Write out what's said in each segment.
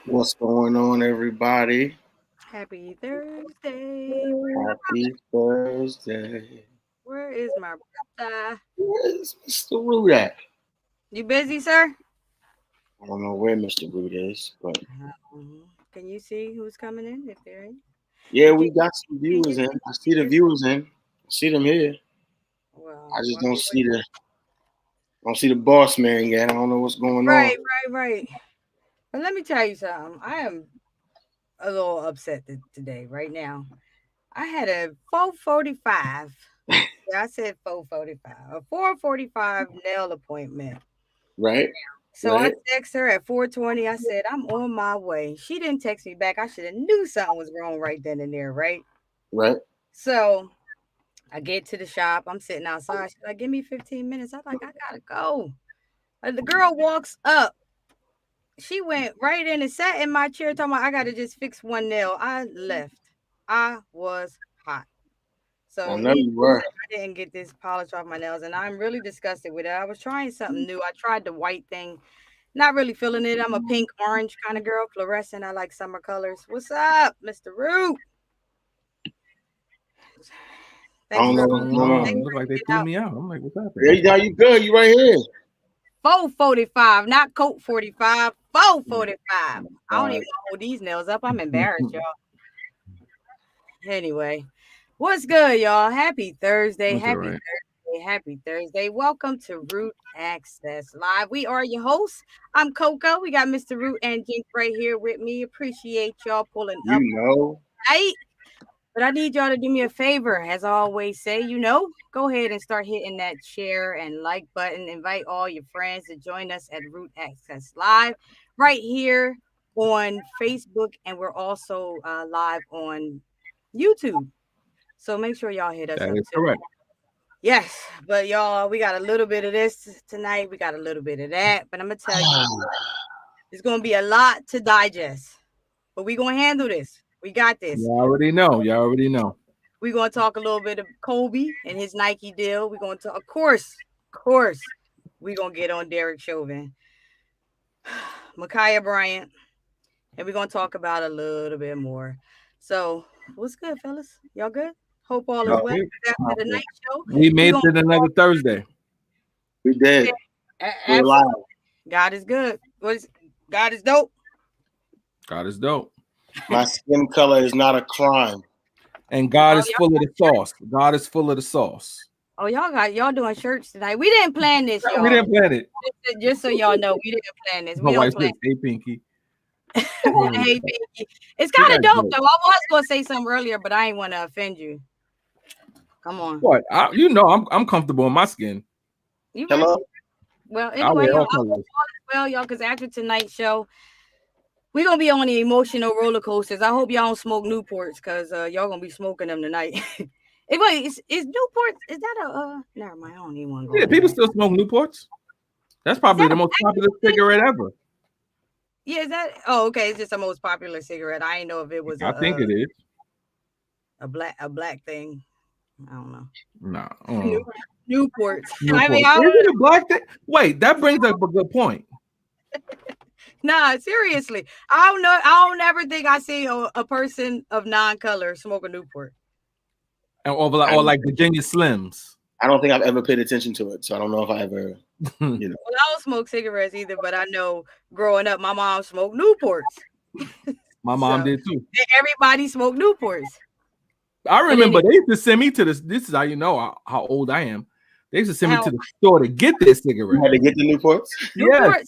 What's going on, everybody? Happy Thursday. Happy Thursday. Where is my brother? Where's Mr. Root at? You busy, sir? I don't know where Mr. Root is, but Can you see who's coming in if they're in? yeah, You we can, got some can viewers you in. see? I see the viewers in. I see them here. Well, I just while don't we see wait. the boss man yet. I don't know what's going on. Right. But let me tell you something. I am a little upset today, right now. I had a 4:45. Yeah, I said 4:45. A 4:45 nail appointment. Right? So I Right? text her at 4:20. I said, I'm on my way. She didn't text me back. I should have knew something was wrong right then and there, right? Right? So I get to the shop. I'm sitting outside. She's like, give me 15 minutes. I'm like, I gotta go. And the girl walks up. She went right in and sat in my chair talking about I gotta just fix one nail. I left. I was hot. I So know needless you to were. say, I didn't get this polish off my nails, and I'm really disgusted with it. I was trying something new. I tried the white thing. Not really feeling it. I'm a pink orange kind of girl, fluorescent. I like summer colors. What's up, Mr. Root? I Thanks don't for know What's what's going going thanks on? on. Look for like they hanging threw out. me out. I'm like, what's Yeah, happening? you good. You right here. 4:45, not coat 45. 4:45. I don't even All right. hold these nails up. I'm embarrassed, y'all. Anyway, what's good, y'all? Happy Thursday. What's all Happy right? Thursday. Happy Thursday. Welcome to Root Access Live. We are your hosts. I'm Coco. We got Mr. Root and Jinx right here with me. Appreciate y'all pulling You up know. tonight. But I need y'all to do me a favor. As I always say, go ahead and start hitting that share and like button. Invite all your friends to join us at Root Access Live right here on Facebook. And we're also live on YouTube. So make sure y'all hit us That up is too. correct. Yes, but y'all, we got a little bit of this tonight. We got a little bit of that. But I'm going to tell you, it's going to be a lot to digest. But we're going to handle this. We got this. You already know. You already know. We're going to talk a little bit of Kobe and his Nike deal. We're going to, of course, we're going to get on Derek Chauvin, Micaiah Bryant, and we're going to talk about a little bit more. So, what's good, fellas? Y'all good? Hope all is That's well it. after the night show. We We're made going it another Thursday. We did. to, We're absolutely. live. God is good. God is dope. God is dope. My skin color is not a crime. And God Oh, is full of the sauce. God is full of the sauce. y'all doing shirts tonight. We didn't plan this, We y'all. didn't plan it. Just so y'all know, we didn't plan this. We My don't wife plan. says, hey, Pinky. Hey, Pinky. It's We kind got of dope jokes. though. I was gonna say something earlier, but I ain't want to offend you. Come on, What? I'm comfortable in my skin. you right. Hello? Well, I anyway, wear y'all, all I hope all colors. is well, y'all, because after tonight's show, we're gonna be on the emotional roller coasters. I hope y'all don't smoke Newports, because y'all gonna be smoking them tonight. Wait, is Newport? Is that a? Never mind. I don't even want to go Yeah, into people that. still smoke Newports. That's Is probably that the a most black popular thing? cigarette ever. Yeah, is that? Oh, okay. It's just the most popular cigarette. I didn't know if it was I think it is. a black thing. I don't know. Nah. Newports. I Newport. mean, Is it a black thing? Wait, that brings up a good point. nah, seriously. I don't know. I don't ever think I see a person of non-color smoke a Newport. Or like Virginia Slims. I don't think I've ever paid attention to it, so I don't know if I ever, Well, I don't smoke cigarettes either, but I know growing up, my mom smoked Newports. My mom did too. Everybody smoked Newports. I remember they used to send me to this. This is how you know how old I am. They used to send me to the store to get this cigarette. You had to get the Newports? Yes.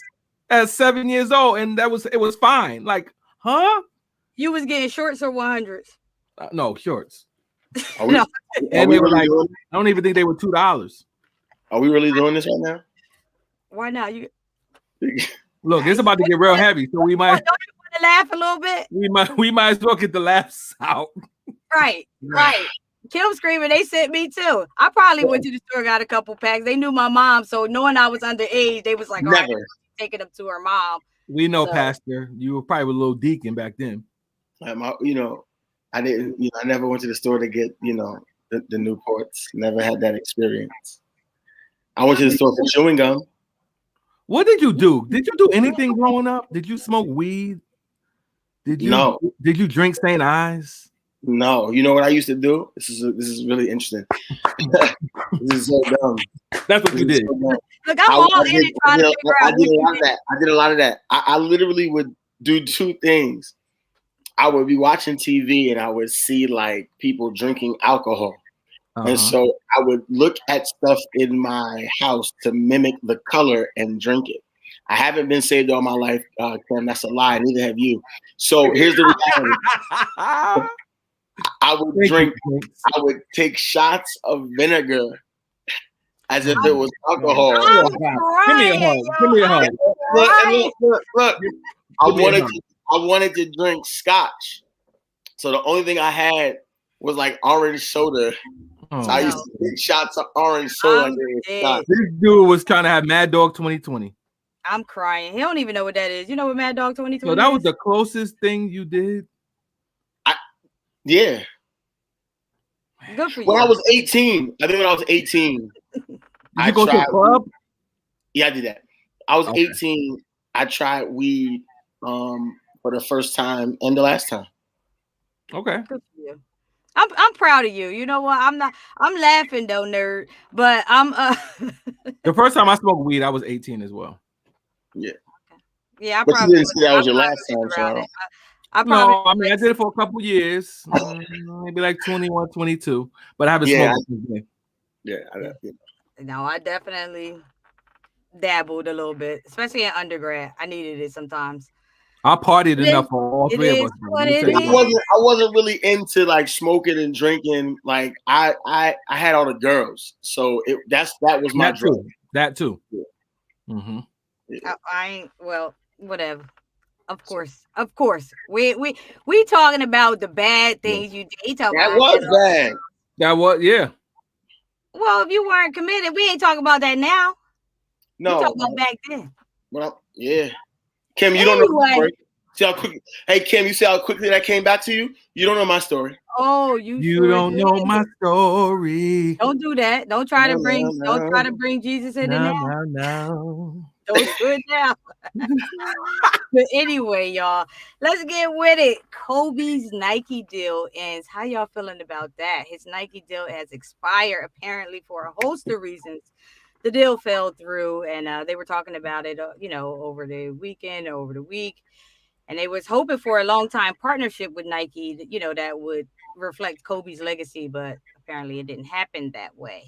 At 7 years old, and it was fine. Like, huh? You was getting shorts or 100s? No, shorts. No. And they were like, I don't even think they were $2. Are we really doing this right now? Why not? You look, it's about to get real heavy, so we might. Don't you want to laugh a little bit? We might as well get the laughs out. Right. Kim screaming, they sent me too. I probably went to the store, got a couple packs. They knew my mom, so knowing I was underage, they was like, all right, taking them to her mom. We know, Pastor. You were probably a little deacon back then. I didn't. I never went to the store to get the Newports. Never had that experience. I went to the store for chewing gum. What did you do? Did you do anything growing up? Did you smoke weed? Did you drink St. Ives? No. You know what I used to do? This is really interesting. This is so dumb. That's what you did. So look, I'm all in it trying to figure out. I did a lot of that. I literally would do two things. I would be watching TV and I would see like people drinking alcohol. And so I would look at stuff in my house to mimic the color and drink it. I haven't been saved all my life, Kim. That's a lie. Neither have you. So here's the reality. I would take shots of vinegar as if it was alcohol. Give me a hug. Look. I wanted to drink scotch. So the only thing I had was like orange soda. So I used to take shots of orange soda. This dude was trying to have Mad Dog 2020. I'm crying. He don't even know what that is. You know what Mad Dog 2020 So that was the closest thing you did? Yeah. Good for you. When I was 18, I think when I was 18. Did you go to a club? Yeah, I did that. I was 18. I tried weed for the first time and the last time. Okay. Good for you. I'm proud of you. You know what? I'm laughing though, nerd. But I'm the first time I smoked weed, I was 18 as well. Yeah. Yeah, but you didn't say that was your last time, so. I did it for a couple years, maybe like 21, 22. But I haven't smoked since then. No, I definitely dabbled a little bit, especially in undergrad. I needed it sometimes. I partied enough for all three of us. I wasn't really into like smoking and drinking. Like I had all the girls, so that was my drug. That too. Yeah. Mm-hmm. I ain't whatever. Of course. We talking about the bad things you did. That was bad. That was Well, if you weren't committed, we ain't talking about that now. No, we talking about back then. Well, yeah. Kim, you don't know. See how quick? Hey, Kim, you see how quickly that came back to you? You don't know my story. Oh, you don't know my story. Don't do that. Don't try to bring Jesus in it now. No. Don't do it now. But anyway, y'all, let's get with it. Kobe's Nike deal ends. How y'all feeling about that? His Nike deal has expired apparently for a host of reasons. The deal fell through, and they were talking about it, over the weekend, over the week, and they was hoping for a long-time partnership with Nike, that would reflect Kobe's legacy, but apparently it didn't happen that way.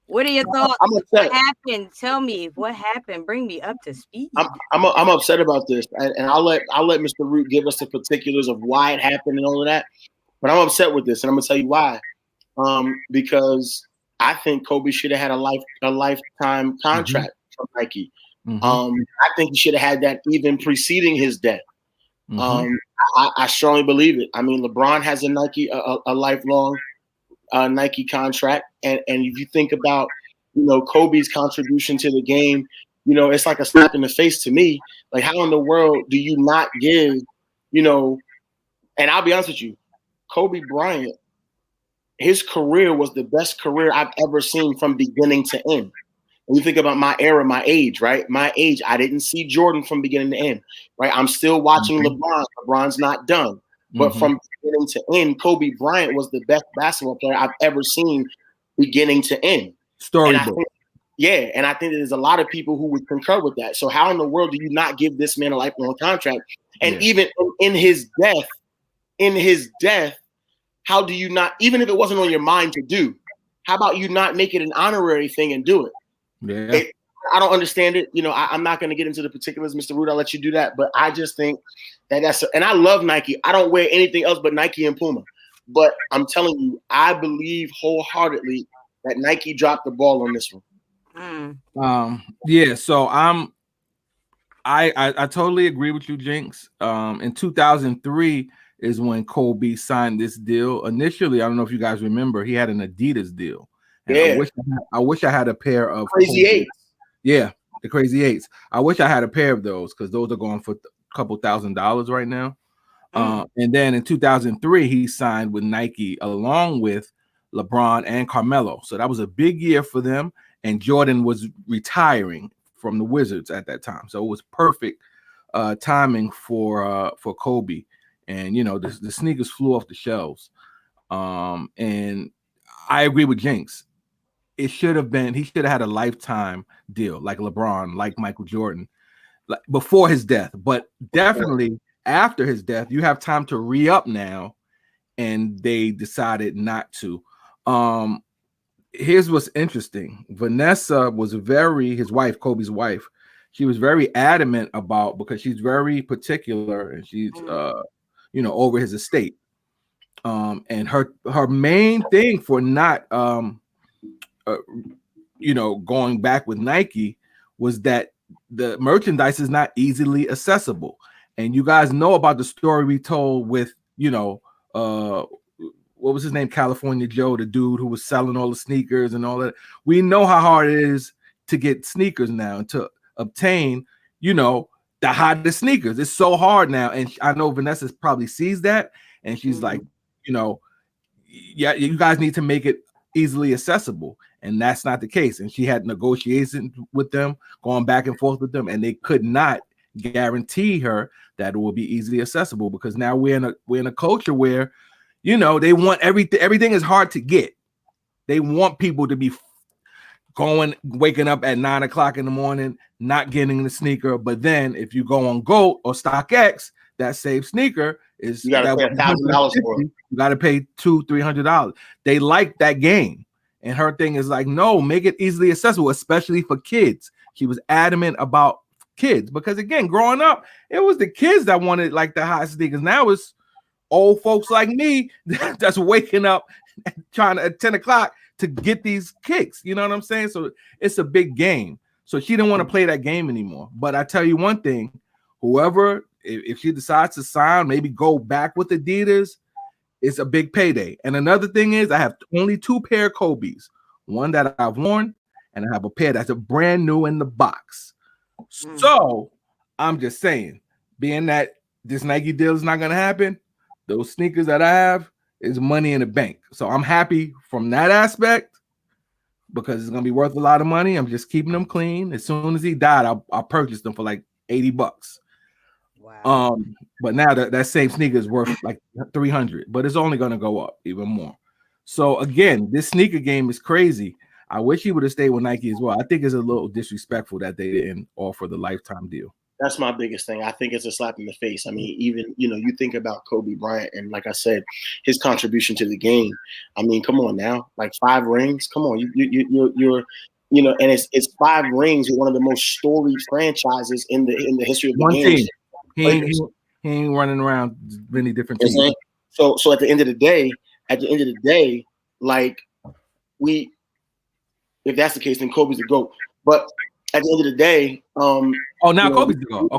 What are your thoughts? What happened? Tell me what happened. Bring me up to speed. I'm upset about this, and I'll let Mr. Root give us the particulars of why it happened and all of that. But I'm upset with this, and I'm gonna tell you why. Because I think Kobe should have had a lifetime contract from Nike. Mm-hmm. I think he should have had that even preceding his death. Mm-hmm. I strongly believe it. I mean, LeBron has a Nike a lifelong Nike contract, and if you think about Kobe's contribution to the game, it's like a slap in the face to me. Like, how in the world do you not give and I'll be honest with you, Kobe Bryant, his career was the best career I've ever seen from beginning to end. When you think about my era, my age, right? My age, I didn't see Jordan from beginning to end, right? I'm still watching LeBron. LeBron's not done. But from beginning to end, Kobe Bryant was the best basketball player I've ever seen beginning to end. Storybook. And I think there's a lot of people who would concur with that. So how in the world do you not give this man a lifelong contract? And even in his death, how do you not, even if it wasn't on your mind to do, how about you not make it an honorary thing and do it? Yeah. I don't understand it. I'm not going to get into the particulars, Mr. Root. I'll let you do that. But I just think and I love Nike. I don't wear anything else but Nike and Puma. But I'm telling you, I believe wholeheartedly that Nike dropped the ball on this one. Yeah. So I totally agree with you, Jinx. In 2003 is when Kobe signed this deal. Initially, I don't know if you guys remember, he had an Adidas deal. And I wish I had a pair of Crazy Eights. Yeah, the Crazy Eights. I wish I had a pair of those because those are going for a couple $1,000s right now. And then in 2003, he signed with Nike along with LeBron and Carmelo. So that was a big year for them. And Jordan was retiring from the Wizards at that time. So it was perfect timing for Kobe. And, the sneakers flew off the shelves. And I agree with Jinx. He should have had a lifetime deal like LeBron, like Michael Jordan, before his death. But definitely after his death, you have time to re-up now. And they decided not to. Here's what's interesting. Vanessa was his wife, Kobe's wife. She was very adamant about, because she's very particular and she's, over his estate. And her main thing for not, going back with Nike was that the merchandise is not easily accessible. And you guys know about the story we told with, what was his name? California Joe, the dude who was selling all the sneakers and all that. We know how hard it is to get sneakers now and to obtain, the hottest sneakers. It's so hard now. And I know Vanessa probably sees that. And she's like, yeah, you guys need to make it easily accessible. And that's not the case. And she had negotiations with them, going back and forth with them, and they could not guarantee her that it will be easily accessible, because now we're in a culture where, they want everything is hard to get. They want people to be waking up at 9 o'clock in the morning, not getting the sneaker. But then if you go on GOAT or StockX, that same sneaker is, you gotta pay $1,000 for it. You gotta pay $200-$300. They like that game. And her thing is like, no, make it easily accessible, especially for kids. She was adamant about kids, because again, growing up, it was the kids that wanted like the hot sneakers. Now it's old folks like me that's waking up trying to at 10 o'clock to get these kicks. You know what I'm saying? So it's a big game. So she didn't want to play that game anymore. But I tell you one thing, whoever, if she decides to sign, maybe go back with Adidas, it's a big payday. And another thing is, I have only 2 pair of Kobe's, one that I've worn, and I have a pair that's a brand new in the box. So I'm just saying, being that this Nike deal is not going to happen, those sneakers that I have is money in the bank. So I'm happy from that aspect, because it's going to be worth a lot of money. I'm just keeping them clean. As soon as he died, I'll purchase them for like $80. Wow. But now that same sneaker is worth like $300, but it's only going to go up even more. So again, this sneaker game is crazy. I wish he would have stayed with Nike as well. I think it's a little disrespectful that they didn't offer the lifetime deal. That's my biggest thing. I think it's a slap in the face. I mean, even, you think about Kobe Bryant, and like I said, his contribution to the game. I mean, come on now, like 5 rings. Come on, you're and it's 5 rings with one of the most storied franchises in the history of the game. He ain't running around many different teams. So at the end of the day, like if that's the case, then Kobe's the GOAT. But at the end of the day, Kobe's the GOAT.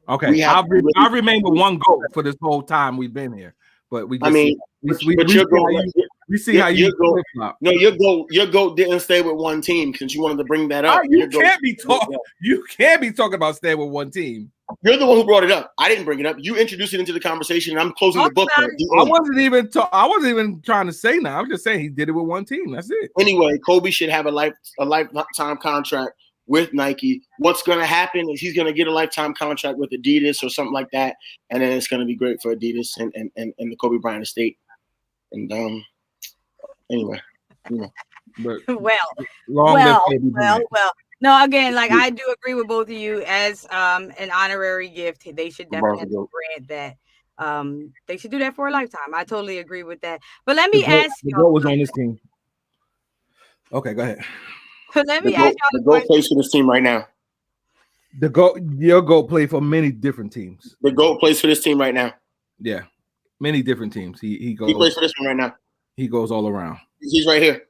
Okay. I'll remain with one GOAT for this whole time we've been here. But we see how you flip-flop. No, your GOAT didn't stay with one team, because you wanted to bring that up. You can't be talking about staying with one team. You're the one who brought it up. I didn't bring it up. You introduced it into the conversation, and I'm closing the book. I wasn't even trying to say that. I was just saying he did it with one team. That's it. Anyway, Kobe should have a lifetime contract with Nike. What's going to happen is he's going to get a lifetime contract with Adidas or something like that, and then it's going to be great for Adidas and the Kobe Bryant estate. And anyway. Yeah. But well, long live well, Kobe well, Bryant. well. No, again, like I do agree with both of you as an honorary gift. They should LeBron's a definitely goat. grant that. They should do that for a lifetime. I totally agree with that. But let The me goat, ask the y'all goat was on this team. Okay, go ahead. let The me ask goat, y'all the the goat question. plays for this team right now. The goat, your goat played for many different teams. The goat plays for this team right now. Yeah, many different teams. He plays for this one right now. he goes all around. He's right here.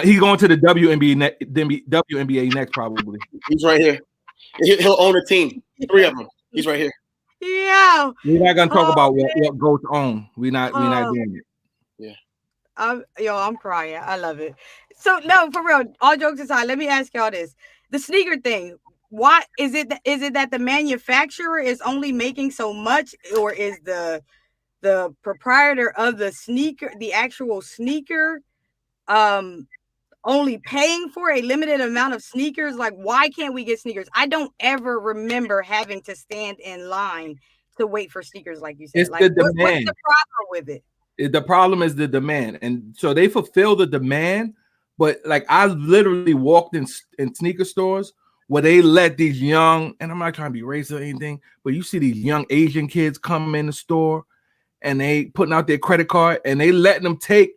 He going to the WNBA next probably. He's right here. He'll own a team. 3 of them. He's right here. Yeah. We're not gonna talk Oh, about what goats own. We're not oh, doing it. Yeah. I'm crying. I love it. So no, for real. All jokes aside, let me ask y'all this: the sneaker thing. Why is it? Is it that the manufacturer is only making so much, or is the proprietor of the sneaker, the actual sneaker, um, only paying for a limited amount of sneakers? Like, why can't we get sneakers? I don't ever remember having to stand in line to wait for sneakers, like you said. It's Like, the what's demand. the problem with it? The problem is the demand, and so they fulfill the demand. But like I literally walked in sneaker stores where they let these young, and I'm not trying to be racist or anything, but you see these young Asian kids come in the store and they putting out their credit card and they letting them take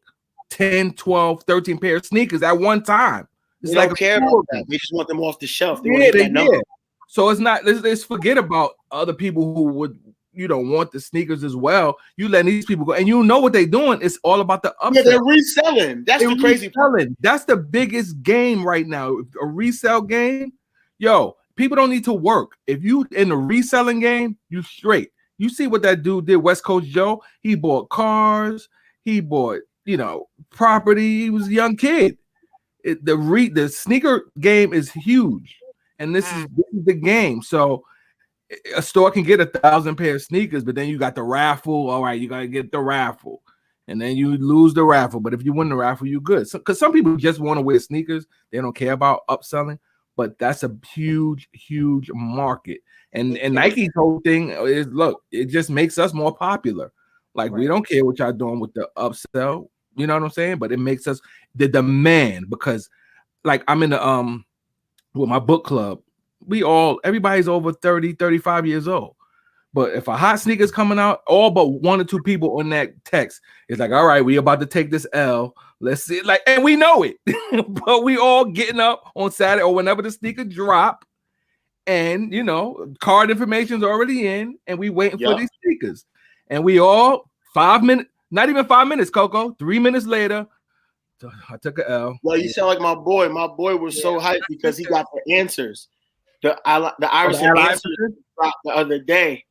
10, 12, 13 pair of sneakers at one time. It's They like don't a care about store that. game. They just want them off the shelf. They want to Yeah, hit that number. So it's not, let's forget about other people who would, want the sneakers as well. You letting these people go, and you know what they're doing. It's all about the Yeah, upsell. they're reselling. That's They're the crazy part. reselling. That's the biggest game right now. A resale game, yo, people don't need to work. If you in the reselling game, you straight. You see what that dude did, West Coast Joe? He bought cars, he bought, property. He was a young kid. The sneaker game is huge, and this is the game. So a store can get 1,000 pair of sneakers, but then you got the raffle. All right, you gotta get the raffle, and then you lose the raffle. But if you win the raffle, you good. Because some people just want to wear sneakers, they don't care about upselling. But that's a huge, huge market. And Nike's whole thing is, look, it just makes us more popular. Like we don't care what y'all doing with the upsell. You know what I'm saying? But it makes us the demand, because like I'm in the with my book club, everybody's over 30, 35 years old. But if a hot sneaker's coming out, all but one or two people on that text is like, all right, we about to take this L. Let's see. Like, and we know it. But we all getting up on Saturday or whenever the sneaker drop, and card information's already in, and we waiting for these sneakers. And we all 5 minutes, not even 5 minutes, Coco, 3 minutes later, I took an L. Well, you sound like my boy. My boy was so hyped because he got the answers. The Iverson answers dropped the other day,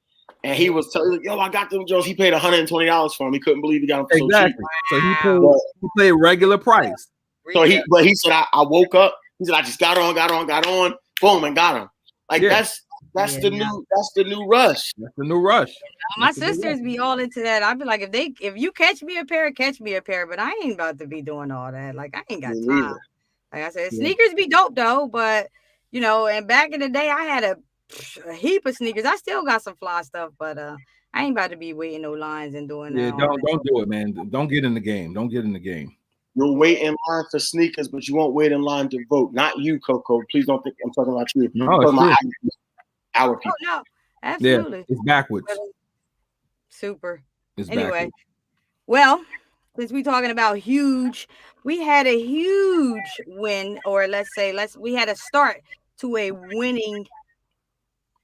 and he was telling, "Yo, I got them Jones." He paid $120 for them. He couldn't believe he got them for so cheap. So he paid regular price. So he said, I woke up. He said, I just got on, boom, and got him. Like that's the new rush. That's the new rush. My sisters be all into that. I'd be like, if you catch me a pair, catch me a pair. But I ain't about to be doing all that. Like I ain't got time. Like I said, sneakers be dope though. But and back in the day, I had a heap of sneakers. I still got some fly stuff, but I ain't about to be waiting no lines and doing that. Yeah, don't do it, man. Don't get in the game. Don't get in the game. You'll wait in line for sneakers, but you won't wait in line to vote. Not you, Coco. Please don't think I'm talking about you. No, it's true. Our people. Oh, no, absolutely. Yeah, it's backwards. Super. It's anyway, backwards. Well, since we're talking about huge, we had a huge win, or we had a start to a winning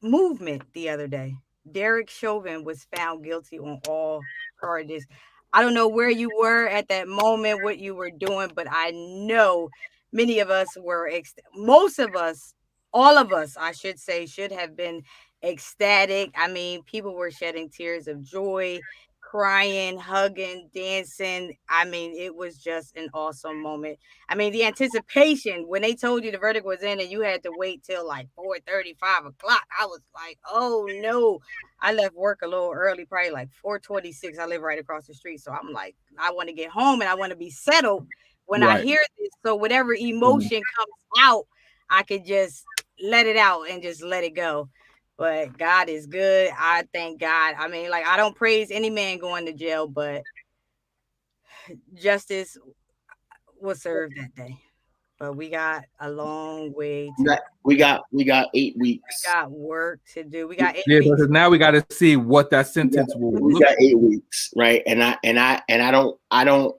movement the other day. Derek Chauvin was found guilty on all charges. I don't know where you were at that moment, what you were doing, but I know many of us were, most of us, all of us, I should say, should have been ecstatic. I mean, people were shedding tears of joy, crying, hugging, dancing. I mean, it was just an awesome moment. I mean, the anticipation when they told you the verdict was in and you had to wait till like 4:30, 5 o'clock. I was like, oh no. I left work a little early, probably like 4:26. I live right across the street. So I'm like, I want to get home and I want to be settled when I hear this. So whatever emotion comes out, I could just let it out and just let it go. But God is good. I thank God. I mean, like, I don't praise any man going to jail, but justice was served that day. But we got a long way to That- go. we got 8 weeks. Got work to do. We got eight Yeah, weeks. because now we got to see what that sentence will We look. got 8 weeks, right? And I don't.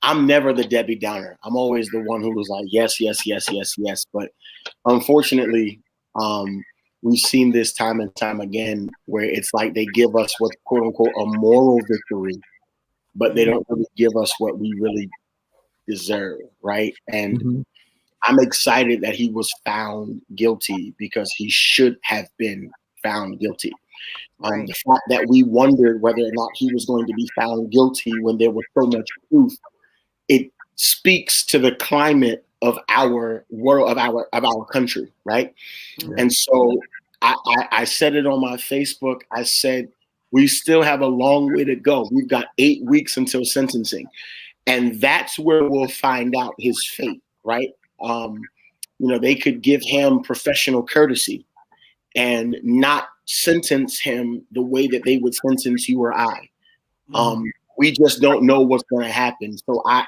I'm never the Debbie Downer. I'm always the one who was like, yes, yes, yes, yes, yes. But unfortunately, um, we've seen this time and time again where it's like they give us what's quote unquote a moral victory, but they Mhm. don't really give us what we really deserve, right? And Mhm. I'm excited that he was found guilty because he should have been found guilty. Right. The fact that we wondered whether or not he was going to be found guilty when there was so much proof, it speaks to the climate of our world, of our country, right? Mhm. And so I said it on my Facebook. I said we still have a long way to go. We've got 8 weeks until sentencing, and that's where we'll find out his fate, right? Um, they could give him professional courtesy and not sentence him the way that they would sentence you or I. Mhm. Um, we just don't know what's going to happen. So I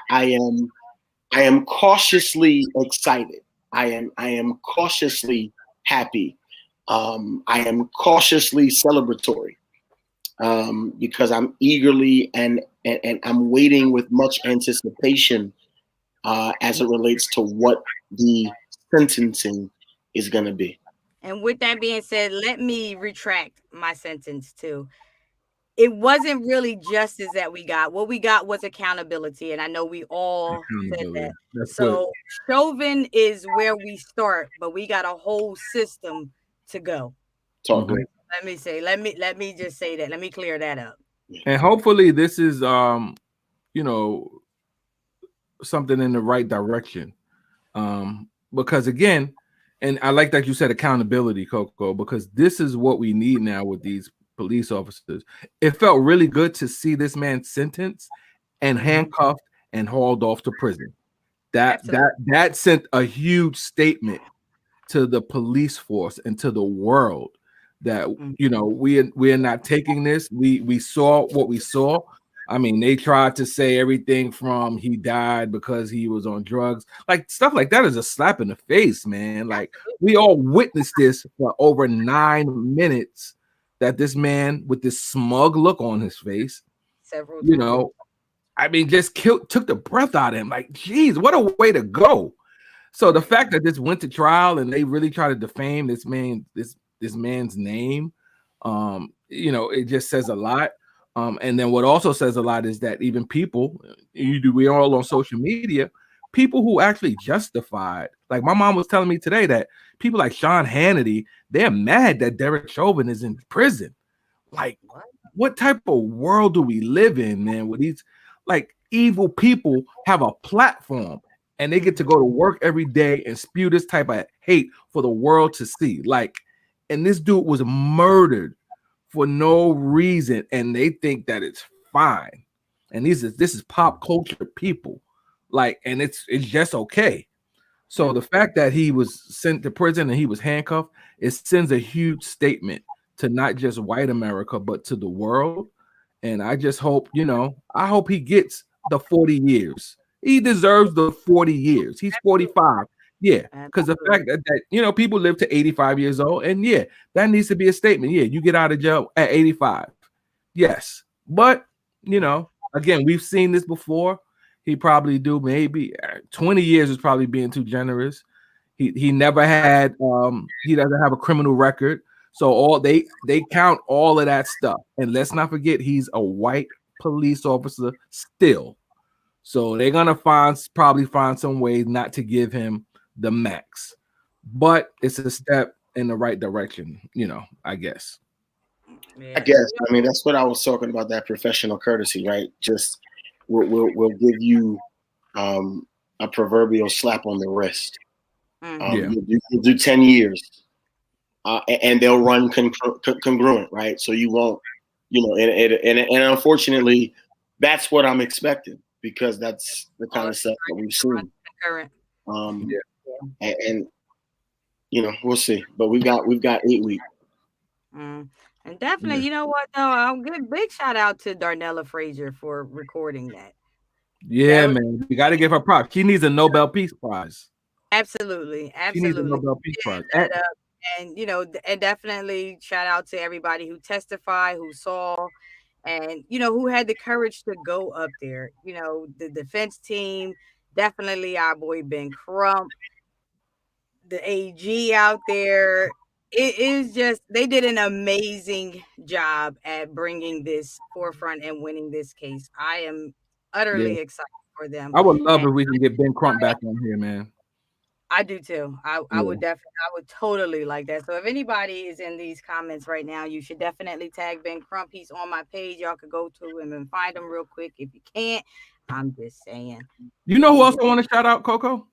am cautiously excited. I am cautiously happy. I am cautiously celebratory because I'm eagerly and I'm waiting with much anticipation as it relates to what the sentencing is going to be. And with that being said, let me retract my sentence too. It wasn't really justice that we got. What we got was accountability. And I know we all said that. Accountability. That's good. So Chauvin is where we start, but we got a whole system to go. Talk Mhm. great. Let me just say that. Let me clear that up. And hopefully this is you know something in the right direction. Because again, and I like that you said accountability, Coco, because this is what we need now with these police officers. It felt really good to see this man sentenced and Mhm. handcuffed and hauled off to prison. That Absolutely. that that sent a huge statement to the police force and to the world that Mhm. we're not taking this. We saw what we saw. I mean, they tried to say everything from he died because he was on drugs, like stuff like that is a slap in the face, man. Like we all witnessed this for over 9 minutes. That this man with this smug look on his face, Several you times. know, I mean, just took the breath out of him. Like, geez, what a way to go. So the fact that this went to trial and they really try to defame this man's name, it just says a lot. And then what also says a lot is that even people, we all on social media, people who actually justified, like my mom was telling me today that people like Sean Hannity, they're mad that Derek Chauvin is in prison. Like, What? what type of world do we live in, man? Where these like evil people have a platform and they get to Mhm. go to work every day and spew this type of hate for the world to see. Like, and this dude was murdered for no reason, and they think that it's fine. And this is pop culture people, like, and it's just okay. So the fact that he was sent to prison and he was handcuffed, it sends a huge statement to not just white America, but to the world. And I just hope, I hope he gets the 40 years. He deserves the 40 years. He's Absolutely. 45. Yeah. Because the Absolutely. fact that people live to 85 years old, and yeah, that needs to be a statement. Yeah, you get out of jail at 85. Yes. But, again, we've seen this before. He probably do maybe 20 years is probably being too generous. He never had he doesn't have a criminal record. So all they count all of that stuff. And let's not forget he's a white police officer still. So they're gonna probably find some way not to give him the max. But it's a step in the right direction, I guess. I Yeah. guess. I mean, that's what I was talking about. That professional courtesy, right? Just we'll give you a proverbial slap on the wrist. Mhm. Yeah. You'll do 10 years, and they'll run congruent, right? So you won't, and unfortunately, that's what I'm expecting because that's the All kind of stuff that we've seen. current. Um, Yeah. Yeah. and we'll see. But we've got 8 weeks. Mm. And Yeah. definitely, you know what though? I'll give big shout out to Darnella Frazier for recording that. Yeah, That was man. We got to give her props. She needs a Nobel Peace Prize. absolutely, She needs a absolutely. Nobel Peace Prize. That up. And and definitely shout out to everybody who testified, who saw, and who had the courage to go up there. The defense team, definitely our boy Ben Crump, the AG out there. It is just they did an amazing job at bringing this forefront and winning this case. I am Yeah. utterly excited for them, I would love and if we can get Ben Crump back on here, man. I do too. I Yeah. would definitely, I would totally like that. So if anybody is in these comments right now, you should definitely tag Ben Crump. He's on my page. Y'all could go to him and find him real quick. If you can't, I'm just saying. You know who else I want to shout out, Coco?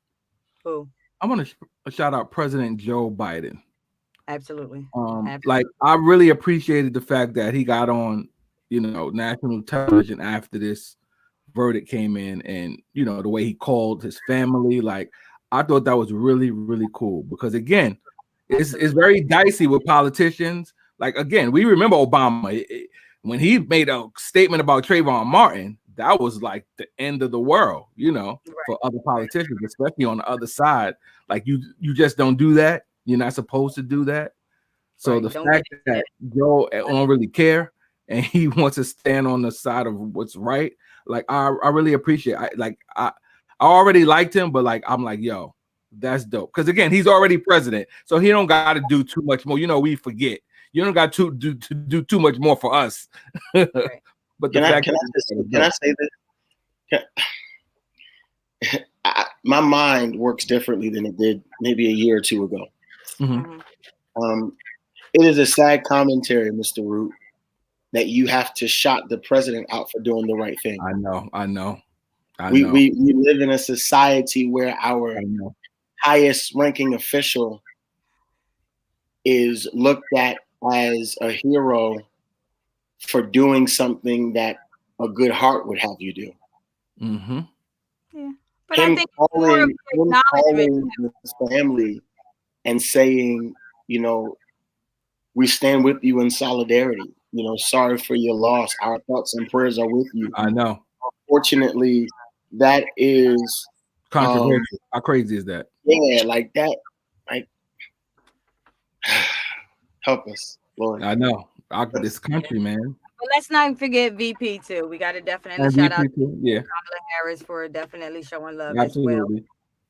Who? I want to shout out President Joe Biden. Absolutely. Like I really appreciated the fact that he got on, national television after this verdict came in, and the way he called his family. Like I thought that was really, really cool because again, it's very dicey with politicians. Like again, we remember Obama when he made a statement about Trayvon Martin. That was like the end of the world, for other politicians, especially on the other side. Like you just don't do that. You're not supposed to do that. So the fact that Joe don't really care and he wants to stand on the side of what's right, like I really appreciate. I already liked him, but like I'm like, yo, that's dope. Because again, he's already president, so he don't got to do too much more. We forget. You don't got to do too much more for us. But the fact can I say this? My mind works differently than it did maybe a year or two ago. Mm-hmm. It is a sad commentary, Mr. Root, that you have to shout the president out for doing the right thing. I know. We live in a society where our highest ranking official is looked at as a hero for doing something that a good heart would have you do. Mm-hmm. Yeah. But I think calling his family and saying, we stand with you in solidarity. Sorry for your loss. Our thoughts and prayers are with you. I know. Unfortunately, that is controversial. How crazy is that? Yeah, like that. Like, help us, Lord. I know. This country, man. But let's not forget VP too. We got to definitely shout out to Kamala Harris for definitely showing love as well.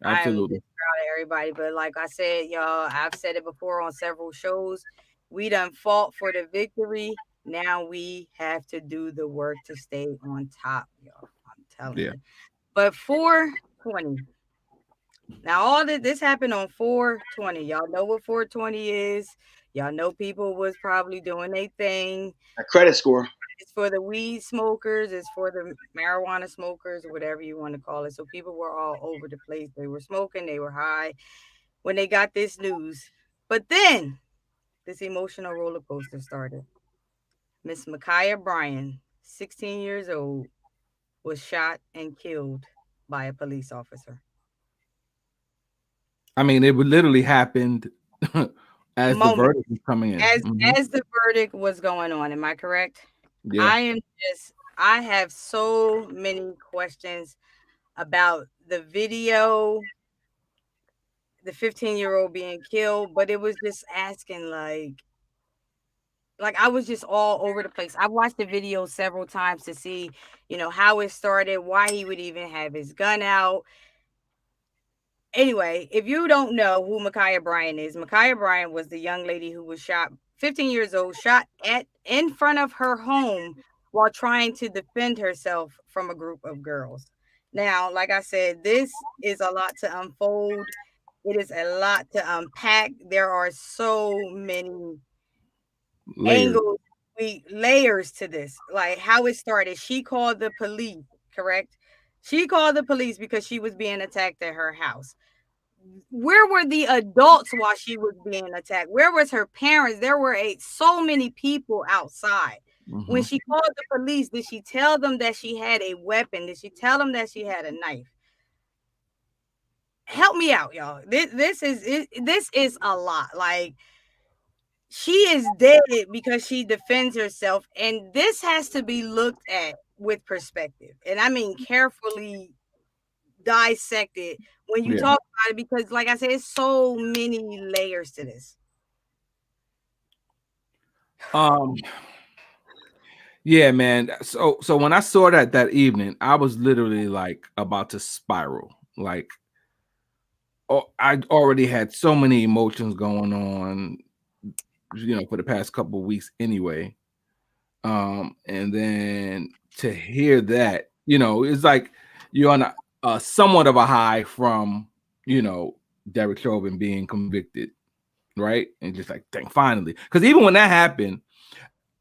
Absolutely. I'm proud of everybody. But like I said, y'all, I've said it before on several shows. We done fought for the victory. Now we have to do the work to stay on top, y'all. I'm telling you. But 420. Now all this happened on 420. Y'all know what 420 is. Y'all know people was probably doing their thing. A credit score. It's for the weed smokers. It's for the marijuana smokers, or whatever you want to call it. So people were all over the place. They were smoking. They were high when they got this news. But then this emotional roller coaster started. Miss Ma'Khia Bryan, 16 years old, was shot and killed by a police officer. I mean, it would literally happened as the verdict was coming in. As the verdict was going on. Am I correct? Yeah. I have so many questions about the video, the 15-year-old being killed, but it was just asking like I was just all over the place. I watched the video several times to see, how it started, why he would even have his gun out. Anyway, if you don't know who Ma'Khia Bryan is, Ma'Khia Bryan was the young lady who was shot, 15 years old, shot in front of her home while trying to defend herself from a group of girls. Now, like I said, this is a lot to unfold. It is a lot to unpack. There are so many layers to this. Like how it started. She called the police, correct? She called the police because she was being attacked at her house. Where were the adults while she was being attacked? Where was her parents? There were so many people outside. Mm-hmm. When she called the police, did she tell them that she had a weapon? Did she tell them that she had a knife? Help me out, y'all. This is a lot. Like, she is dead because she defends herself, and this has to be looked at with perspective, and I mean carefully dissected when you Yeah. talk about it, because like I said, it's so many layers to this. Um. Yeah, man. So when I saw that evening, I was literally like about to spiral. Like, oh, I already had so many emotions going on, for the past couple of weeks anyway. And then to hear that, it's like you're on a somewhat of a high from, Derek Chauvin being convicted, right? And just like, dang, finally. Because even when that happened,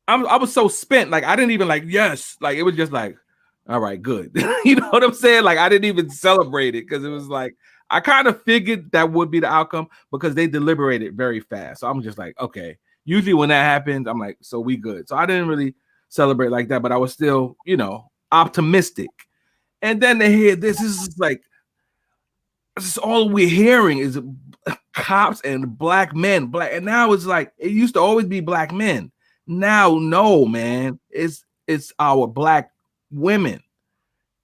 I was so spent, like I didn't even like yes, like it was just like, all right, good. You know what I'm saying? Like I didn't even celebrate it because it was like I kind of figured that would be the outcome because they deliberated very fast. So I'm just like, okay. Usually when that happens, I'm like, so we good. So I didn't really celebrate like that, but I was still, optimistic. And then they hear this is like this is all we're hearing is cops and black men, and now it's like it used to always be black men. Now, no, man, it's our black women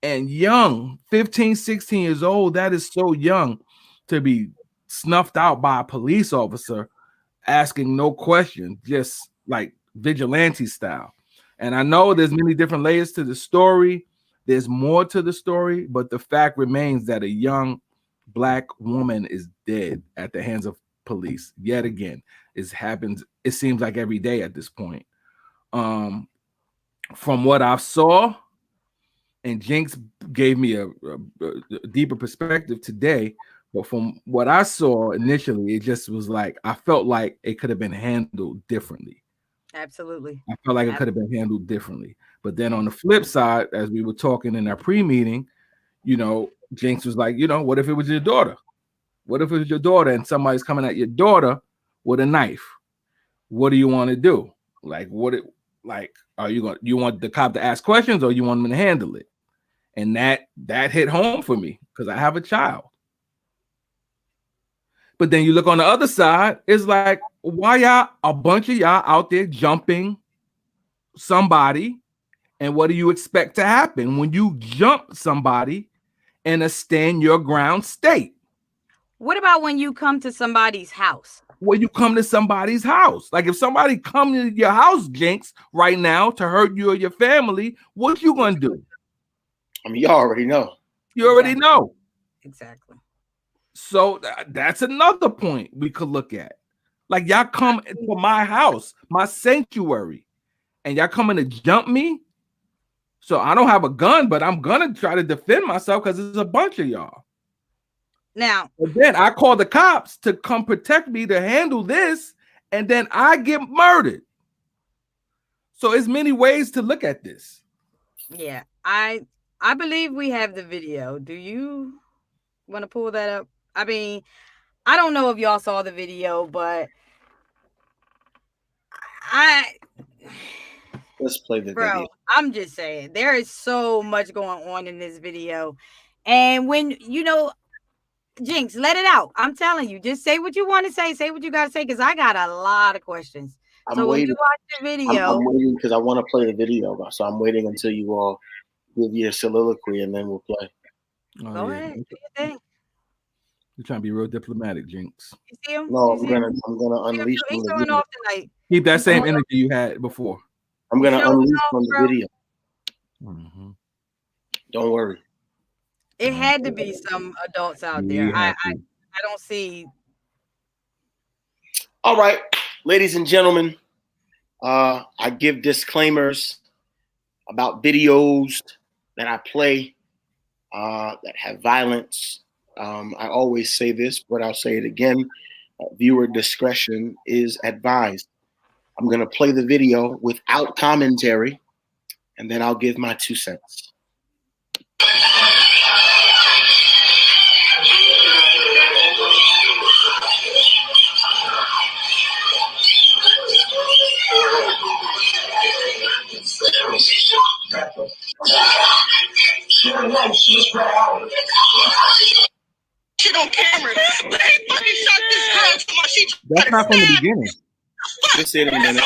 and young, 15, 16 years old. That is so young to be snuffed out by a police officer asking no questions, just like vigilante style. And I know there's many different layers to the story. There's more to the story, but the fact remains that a young black woman is dead at the hands of police yet again. It happens, it seems like every day at this point. From what I saw, and Jinx gave me a deeper perspective today, but from what I saw initially, it just was like I felt like it could have been handled differently. Absolutely. I felt like it could have been handled differently. But then on the flip side, as we were talking in our pre-meeting, Jinx was like, what if it was your daughter? What if it was your daughter and somebody's coming at your daughter with a knife? What do you want to do? Are you want the cop to ask questions or you want him to handle it? And that hit home for me because I have a child. But then you look on the other side, it's like, why y'all, a bunch of y'all out there jumping somebody? And what do you expect to happen when you jump somebody in a stand your ground state? What about when you come to somebody's house? When you come to somebody's house, like if somebody come to your house, Jinx, right now to hurt you or your family, what you gonna do? I mean, you already know. You already know. Exactly. So that's another point we could look at. Like y'all come to my house, my sanctuary, and y'all coming to jump me. So I don't have a gun, but I'm gonna try to defend myself because there's a bunch of y'all. Now, and then I call the cops to come protect me to handle this, and then I get murdered. So there's many ways to look at this. Yeah, I believe we have the video. Do you want to pull that up? I mean, I don't know if y'all saw the video, but let's play the video. I'm just saying there is so much going on in this video. And when Jinx, let it out. I'm telling you, just say what you want to say what you got to say, because I got a lot of questions. I'm waiting. When you watch the video, I'm waiting because I want to play the video. So I'm waiting until you all give your soliloquy and then we'll play. Go ahead. Do your thing. You're trying to be real diplomatic, Jinx. You see him? No, I'm gonna unleash He's from the going video. off tonight. Keep that same energy you had before. I'm gonna unleash from the video. Mm-hmm. Don't worry. It had to be some adults out there. I don't see. All right, ladies and gentlemen, I give disclaimers about videos that I play that have violence. I always say this, but I'll say it again. Viewer discretion is advised. I'm going to play the video without commentary, and then I'll give my 2 cents. Shit on camera. They fucking shot this girl. That's not from the beginning. Just say it in a minute.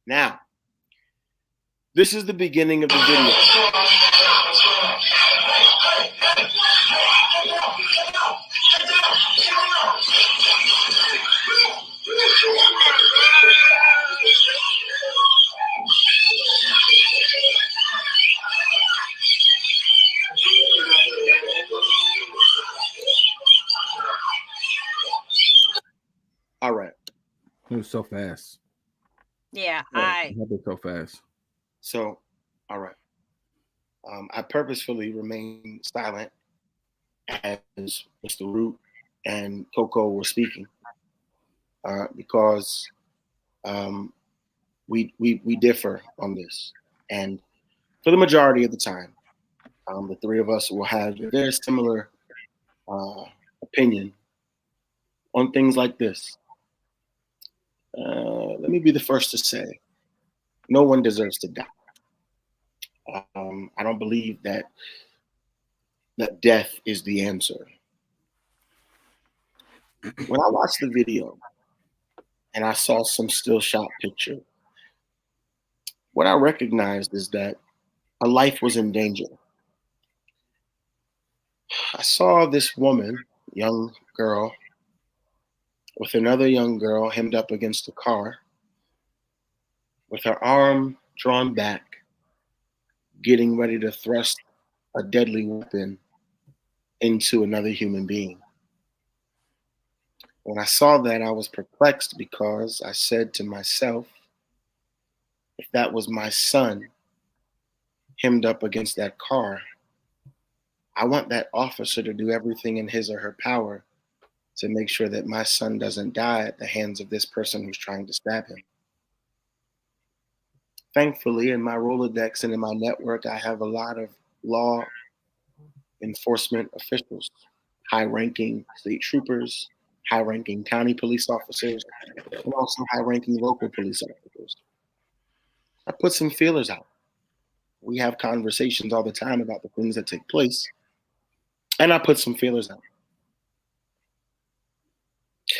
Now, this is the beginning of the video. All right. It was so fast. Yeah, It happened so fast. So, all right. I purposefully remained silent as Mr. Root and Coco were speaking because we differ on this, and for the majority of the time, the three of us will have a very similar opinion on things like this. Let me be the first to say, no one deserves to die. I don't believe that death is the answer. When I watched the video and I saw some still shot picture, what I recognized is that a life was in danger. I saw this woman, young girl, with another young girl hemmed up against a car, with her arm drawn back, getting ready to thrust a deadly weapon into another human being. When I saw that, I was perplexed because I said to myself, if that was my son hemmed up against that car, I want that officer to do everything in his or her power to make sure that my son doesn't die at the hands of this person who's trying to stab him. Thankfully, in my Rolodex and in my network, I have a lot of law enforcement officials, high-ranking state troopers, high-ranking county police officers, and also high-ranking local police officers. I put some feelers out. We have conversations all the time about the things that take place, and I put some feelers out.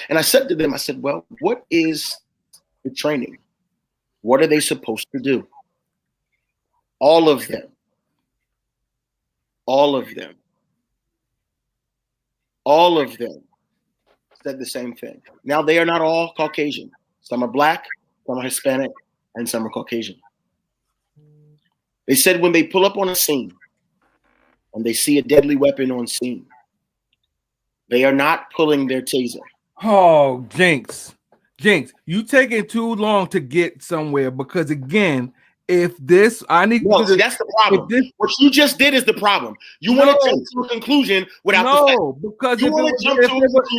And I said to them, I said, well, what is the training? What are they supposed to do? All of them said the same thing. Now, they are not all Caucasian. Some are Black, some are Hispanic, and some are Caucasian. They said when they pull up on a scene and they see a deadly weapon on scene, they are not pulling their taser. Oh, Jinx, you taking too long to get somewhere because again, if this, I need no, see, that's the problem. What you just did is the problem. You want to jump to a conclusion without the fact. Because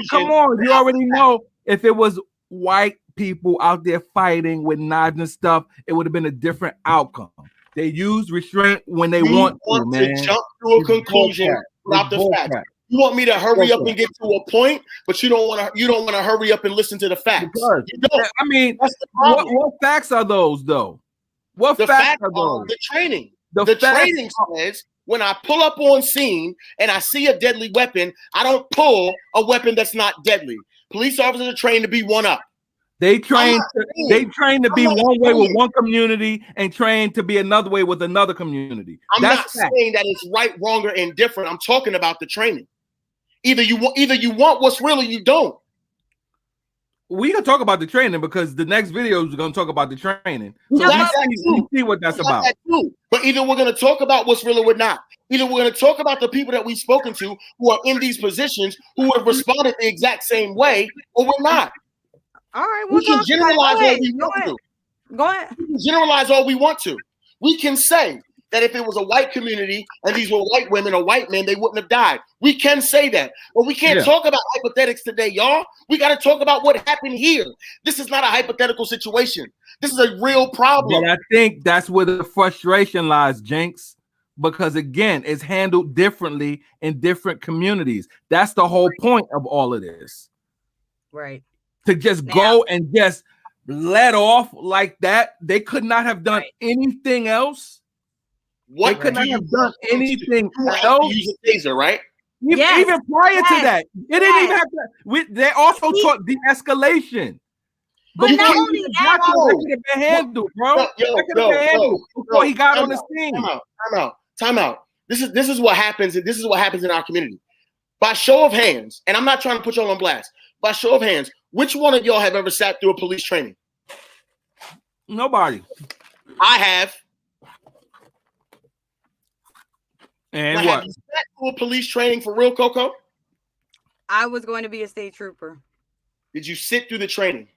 come on, you already know if it was white people out there fighting with knives and stuff, it would have been a different outcome. They use restraint when they want to, man. Jump to a conclusion without the fact. You want me to hurry up and get to a point, but you don't want to hurry up and listen to the facts. You don't. I mean, what facts are those though? What facts are those? The training. The training says when I pull up on scene and I see a deadly weapon, I don't pull a weapon that's not deadly. Police officers are trained to be one up. They train to be one way with one community and trained to be another way with another community. I'm not saying that it's right, wrong, or indifferent. I'm talking about the training. Either you want what's real or you don't. We can talk about the training because the next video is going to talk about the training. So we see what that's about. But either we're going to talk about what's real or we're not. Either we're going to talk about the people that we've spoken to who are in these positions who have responded the exact same way, or we're not. All right, we can generalize all we want to. Go ahead. We can generalize all we want to. We can say that if it was a white community and these were white women or white men, they wouldn't have died. We can say that. But we can't talk about hypothetics today, y'all. We got to talk about what happened here. This is not a hypothetical situation. This is a real problem. And I think that's where the frustration lies, Jinx, because, again, it's handled differently in different communities. That's the whole point of all of this. Right. To just go and just let off like that. They could not have done anything else. What could not have done anything else? Use a taser, right? Yes. Even prior to that, it didn't even have to. They also taught de-escalation. But not only that, that could have been handled, bro. That could have been handled before he got on the scene. Time out. This is what happens. This is what happens in our community. By show of hands, and I'm not trying to put y'all on blast. By show of hands, which one of y'all have ever sat through a police training? Nobody. I have. And now, what? Have you sat through a police training for real, Coco? I was going to be a state trooper. Did you sit through the training?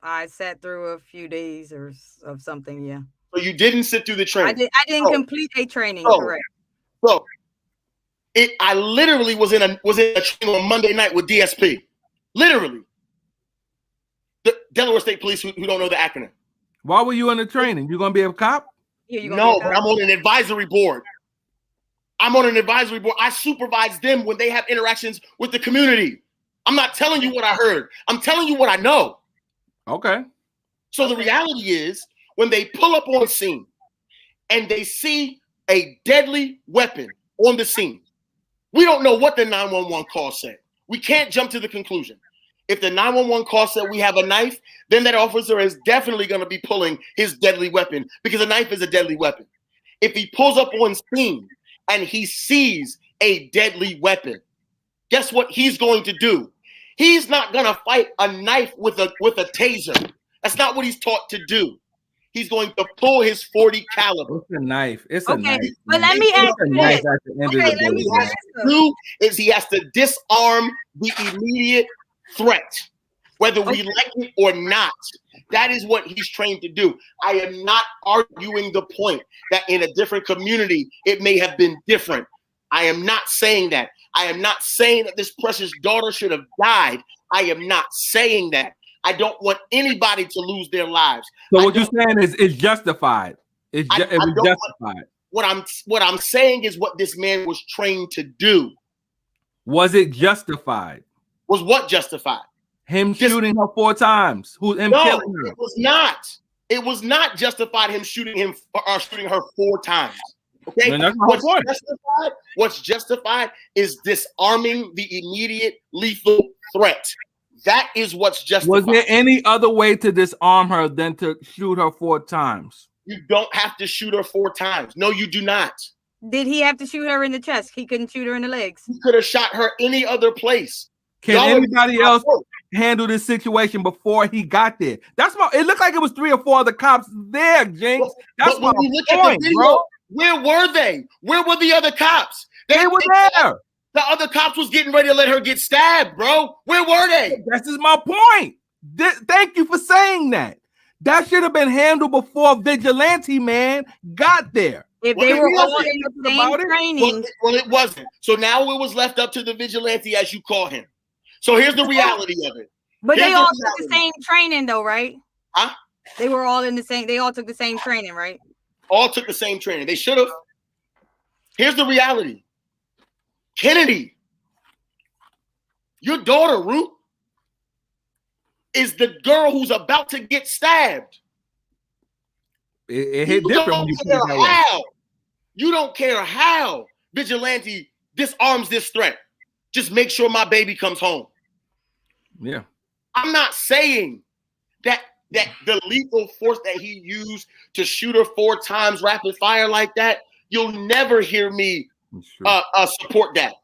I sat through a few days of something, yeah. So you didn't sit through the training? I didn't complete a training, correct. So I literally was in a training on Monday night with DSP. Literally. The Delaware State Police who don't know the acronym. Why were you in the training? You gonna be a cop? Yeah, no, but I'm on an advisory board. I supervise them when they have interactions with the community. I'm not telling you what I heard. I'm telling you what I know. Okay. So the reality is, when they pull up on scene and they see a deadly weapon on the scene, we don't know what the 911 call said. We can't jump to the conclusion. If the 911 call said we have a knife, then that officer is definitely going to be pulling his deadly weapon, because a knife is a deadly weapon. If he pulls up on scene and he sees a deadly weapon, guess what he's going to do? He's not going to fight a knife with a taser. That's not what he's taught to do. He's going to pull his .40 caliber. It's a knife. It's a knife. But let me ask you this. He has to disarm the immediate threat, whether we like it or not. That is what he's trained to do. I am not arguing the point that in a different community it may have been different. I am not saying that. I am not saying that this precious daughter should have died. I am not saying that. I don't want anybody to lose their lives. So what you're saying is it's justified. It was justified. What I'm saying is what this man was trained to do. Was it justified? Was what justified? Him shooting her 4 times. Killing her. It was not. It was not justified him shooting her 4 times. Okay. What's justified is disarming the immediate lethal threat. That is what's justified. Was there any other way to disarm her than to shoot her 4 times? You don't have to shoot her 4 times. No, you do not. Did he have to shoot her in the chest? He couldn't shoot her in the legs. He could have shot her any other place. Can anybody else handle this situation before he got there? It looked like it was 3 or 4 other cops there, Jinx. That's my point, bro. Where were they? Where were the other cops? They were there. The other cops was getting ready to let her get stabbed, bro. Where were they? This is my point. Thank you for saying that. That should have been handled before Vigilante Man got there. If they were all in the same training. Well, it wasn't. So now it was left up to the vigilante, as you call him. So here's the reality of it. But they all took the same training, though, right? Huh? They were all in the same. They all took the same training, right? All took the same training. They should have. Here's the reality. Kennedy, your daughter, Ruth, is the girl who's about to get stabbed. It hit different when you put it that way. You don't care how Vigilante disarms this threat. Just make sure my baby comes home. Yeah. I'm not saying that the lethal force that he used to shoot her 4 times rapid fire like that, you'll never hear me support that.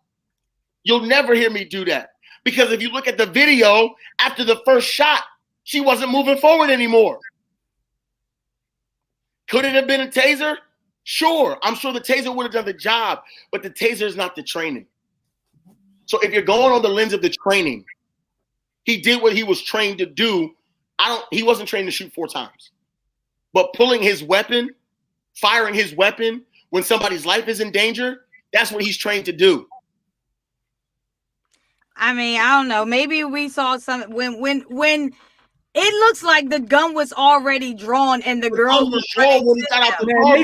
You'll never hear me do that. Because if you look at the video, after the first shot, she wasn't moving forward anymore. Could it have been a taser? Sure. I'm sure the taser would have done the job, but the taser is not the training. So if you're going on the lens of the training, he did what he was trained to do. He wasn't trained to shoot 4 times. But pulling his weapon, firing his weapon when somebody's life is in danger, that's what he's trained to do. I mean, I don't know. Maybe we saw something when it looks like the gun was already drawn and the girl was drawn when he got out the car.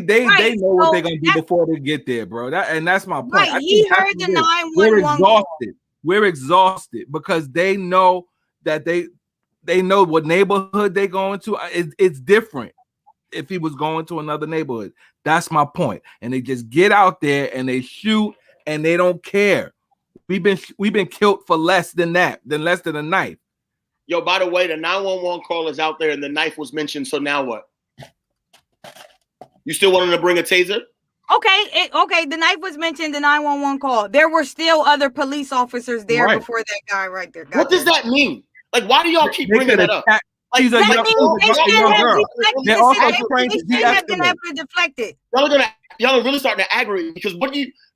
They know what they're gonna do before they get there, bro. That's my point. Right, he heard the 911. We're exhausted because they know that they know what neighborhood they going to. It's different if he was going to another neighborhood. That's my point. And they just get out there and they shoot and they don't care. We've been killed for less than a knife. Yo, by the way, the 911 call is out there and the knife was mentioned. So now what? You still want them to bring a taser? Okay. The knife was mentioned, the 911 call. There were still other police officers there before that guy right there. What does that mean? Like, why do y'all keep bringing that up? Like, that means they should have been able to deflect it. Y'all are really starting to aggravate because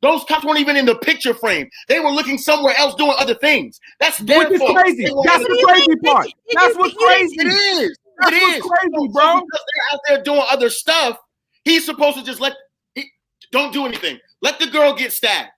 those cops weren't even in the picture frame. They were looking somewhere else doing other things. That's their fault. Crazy. That's the crazy part. That's what's crazy. It is. That's what's crazy, bro. Because they're out there doing other stuff, he's supposed to just don't do anything. Let the girl get stabbed.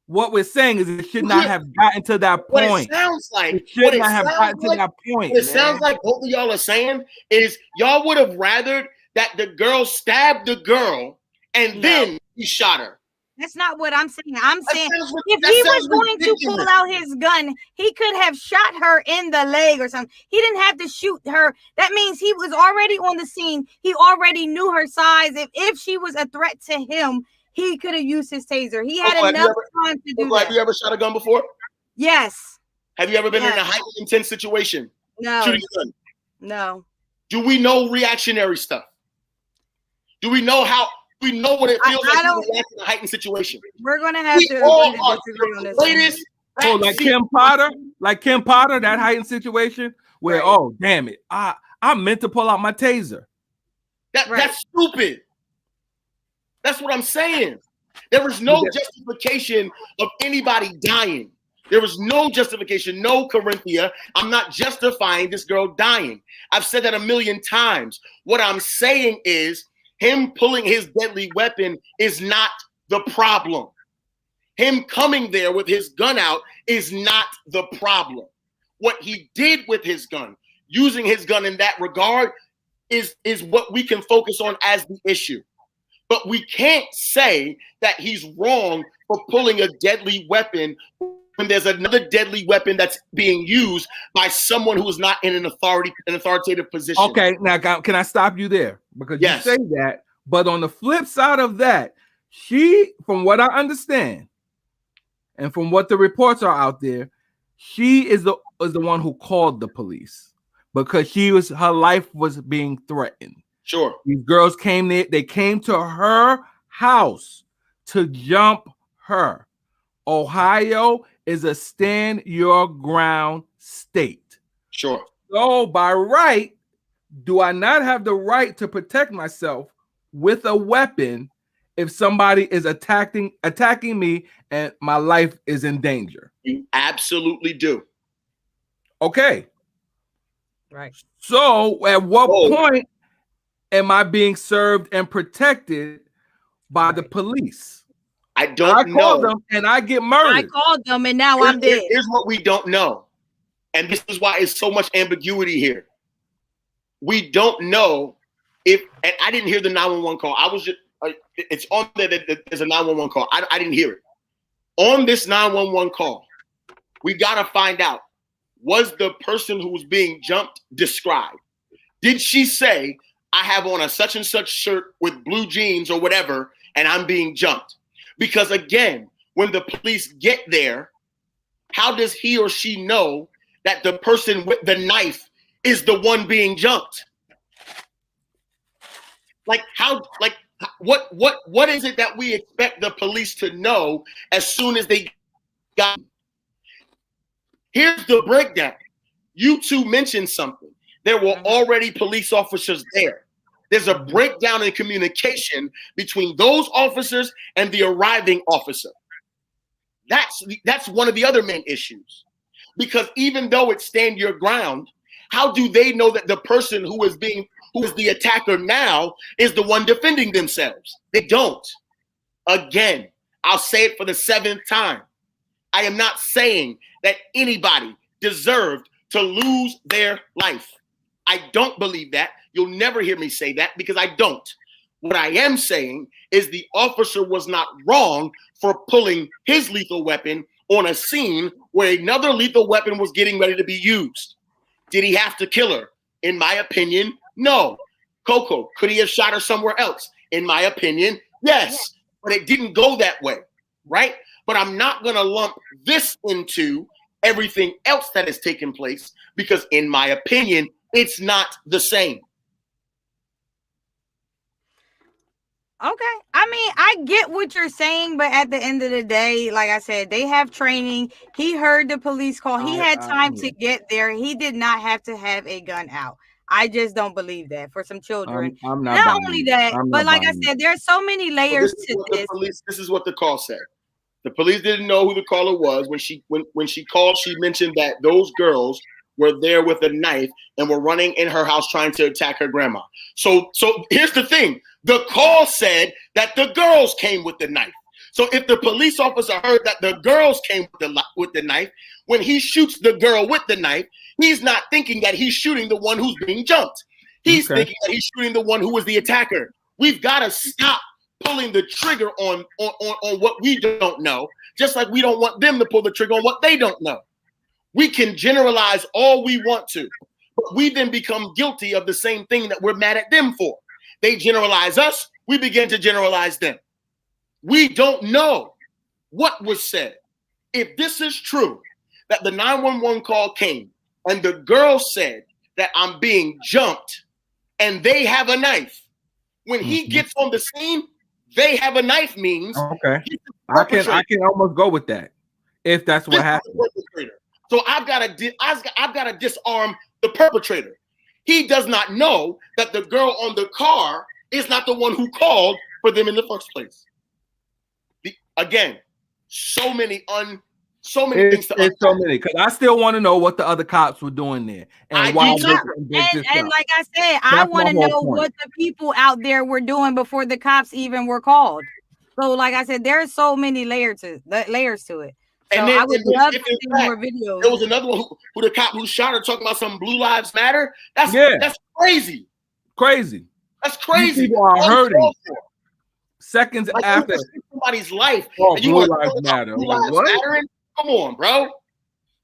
What we're saying is it should not have gotten to that point. What it sounds like, it should not have gotten to that point. What it sounds like both of y'all are saying is y'all would have rather that the girl stabbed the girl and then he shot her. That's not what I'm saying. I'm saying if he was going to pull out his gun, he could have shot her in the leg or something. He didn't have to shoot her. That means he was already on the scene. He already knew her size. If she was a threat to him, he could have used his taser. He had enough time to do that. Have you ever shot a gun before? Yes. Have you ever been in a highly intense situation? No. Shooting a gun? No. Do we know reactionary stuff? Do we know what it feels like to react in a heightened situation? We're gonna have to disagree on this. Like Kim Potter, that heightened situation where damn it, I meant to pull out my taser. That's stupid. That's what I'm saying. There was no justification of anybody dying. There was no justification, no Corinthia. I'm not justifying this girl dying. I've said that a million times. What I'm saying is him pulling his deadly weapon is not the problem. Him coming there with his gun out is not the problem. What he did with his gun, using his gun in that regard, is what we can focus on as the issue. But we can't say that he's wrong for pulling a deadly weapon when there's another deadly weapon that's being used by someone who is not in an authoritative position. Okay, now can I stop you there? Because you say that, but on the flip side of that, she, from what I understand, and from what the reports are out there, she is the one who called the police because her life was being threatened. Sure. These girls came there. They came to her house to jump her. Ohio is a stand your ground state. Sure. So by right, do I not have the right to protect myself with a weapon if somebody is attacking me and my life is in danger? You absolutely do. Okay. Right. So at what point am I being served and protected by the police? I don't know. Call them and I get murdered. I called them and now I'm dead. Here's what we don't know. And this is why it's so much ambiguity here. We don't know and I didn't hear the 911 call. I was just, it's on there that there's a 911 call. I didn't hear it. On this 911 call, we got to find out, was the person who was being jumped described? Did she say, I have on a such and such shirt with blue jeans or whatever, and I'm being jumped? Because again, when the police get there, how does he or she know that the person with the knife is the one being jumped? What is it that we expect the police to know as soon as they got? Here's the breakdown. You two mentioned something. There were already police officers there. There's a breakdown in communication between those officers and the arriving officer. That's one of the other main issues. Because even though it's stand your ground, how do they know that the person who is the attacker now is the one defending themselves? They don't. Again, I'll say it for the 7th time. I am not saying that anybody deserved to lose their life. I don't believe that. You'll never hear me say that because I don't. What I am saying is the officer was not wrong for pulling his lethal weapon on a scene where another lethal weapon was getting ready to be used. Did he have to kill her? In my opinion, no. Coco, could he have shot her somewhere else? In my opinion, yes. but it didn't go that way, right? But I'm not going to lump this into everything else that has taken place because, in my opinion, it's not the same. Okay. I mean, I get what you're saying, but at the end of the day, like I said, they have training. He heard the police call. He had time to get there. He did not have to have a gun out. I just don't believe that for some children. I'm not only that, but like I said, there's so many layers to this. This is what the call said. The police didn't know who the caller was. When she called, she mentioned that those girls were there with a knife and were running in her house trying to attack her grandma. So here's the thing. The call said that the girls came with the knife. So if the police officer heard that the girls came with the knife, when he shoots the girl with the knife, he's not thinking that he's shooting the one who's being jumped. He's thinking that he's shooting the one who was the attacker. We've got to stop pulling the trigger on what we don't know, just like we don't want them to pull the trigger on what they don't know. We can generalize all we want to, but we then become guilty of the same thing that we're mad at them for. They generalize us, we begin to generalize them. We don't know what was said. If this is true, that the 911 call came and the girl said that I'm being jumped and they have a knife. When he gets on the scene, they have a knife means okay. I can almost go with that if that's what happened. So I've got to disarm the perpetrator. He does not know that the girl on the car is not the one who called for them in the first place. Again, so many things. So many because I still want to know what the other cops were doing there and why. And like I said, I want to know what the people out there were doing before the cops even were called. So, like I said, there's so many layers to it. So and then, I would love to see more videos. There was another one who the cop who shot her talking about some Blue Lives Matter. That's crazy. That's crazy. People are hurting. Seconds after somebody's life. Oh, Blue Lives Matter. Come on, bro.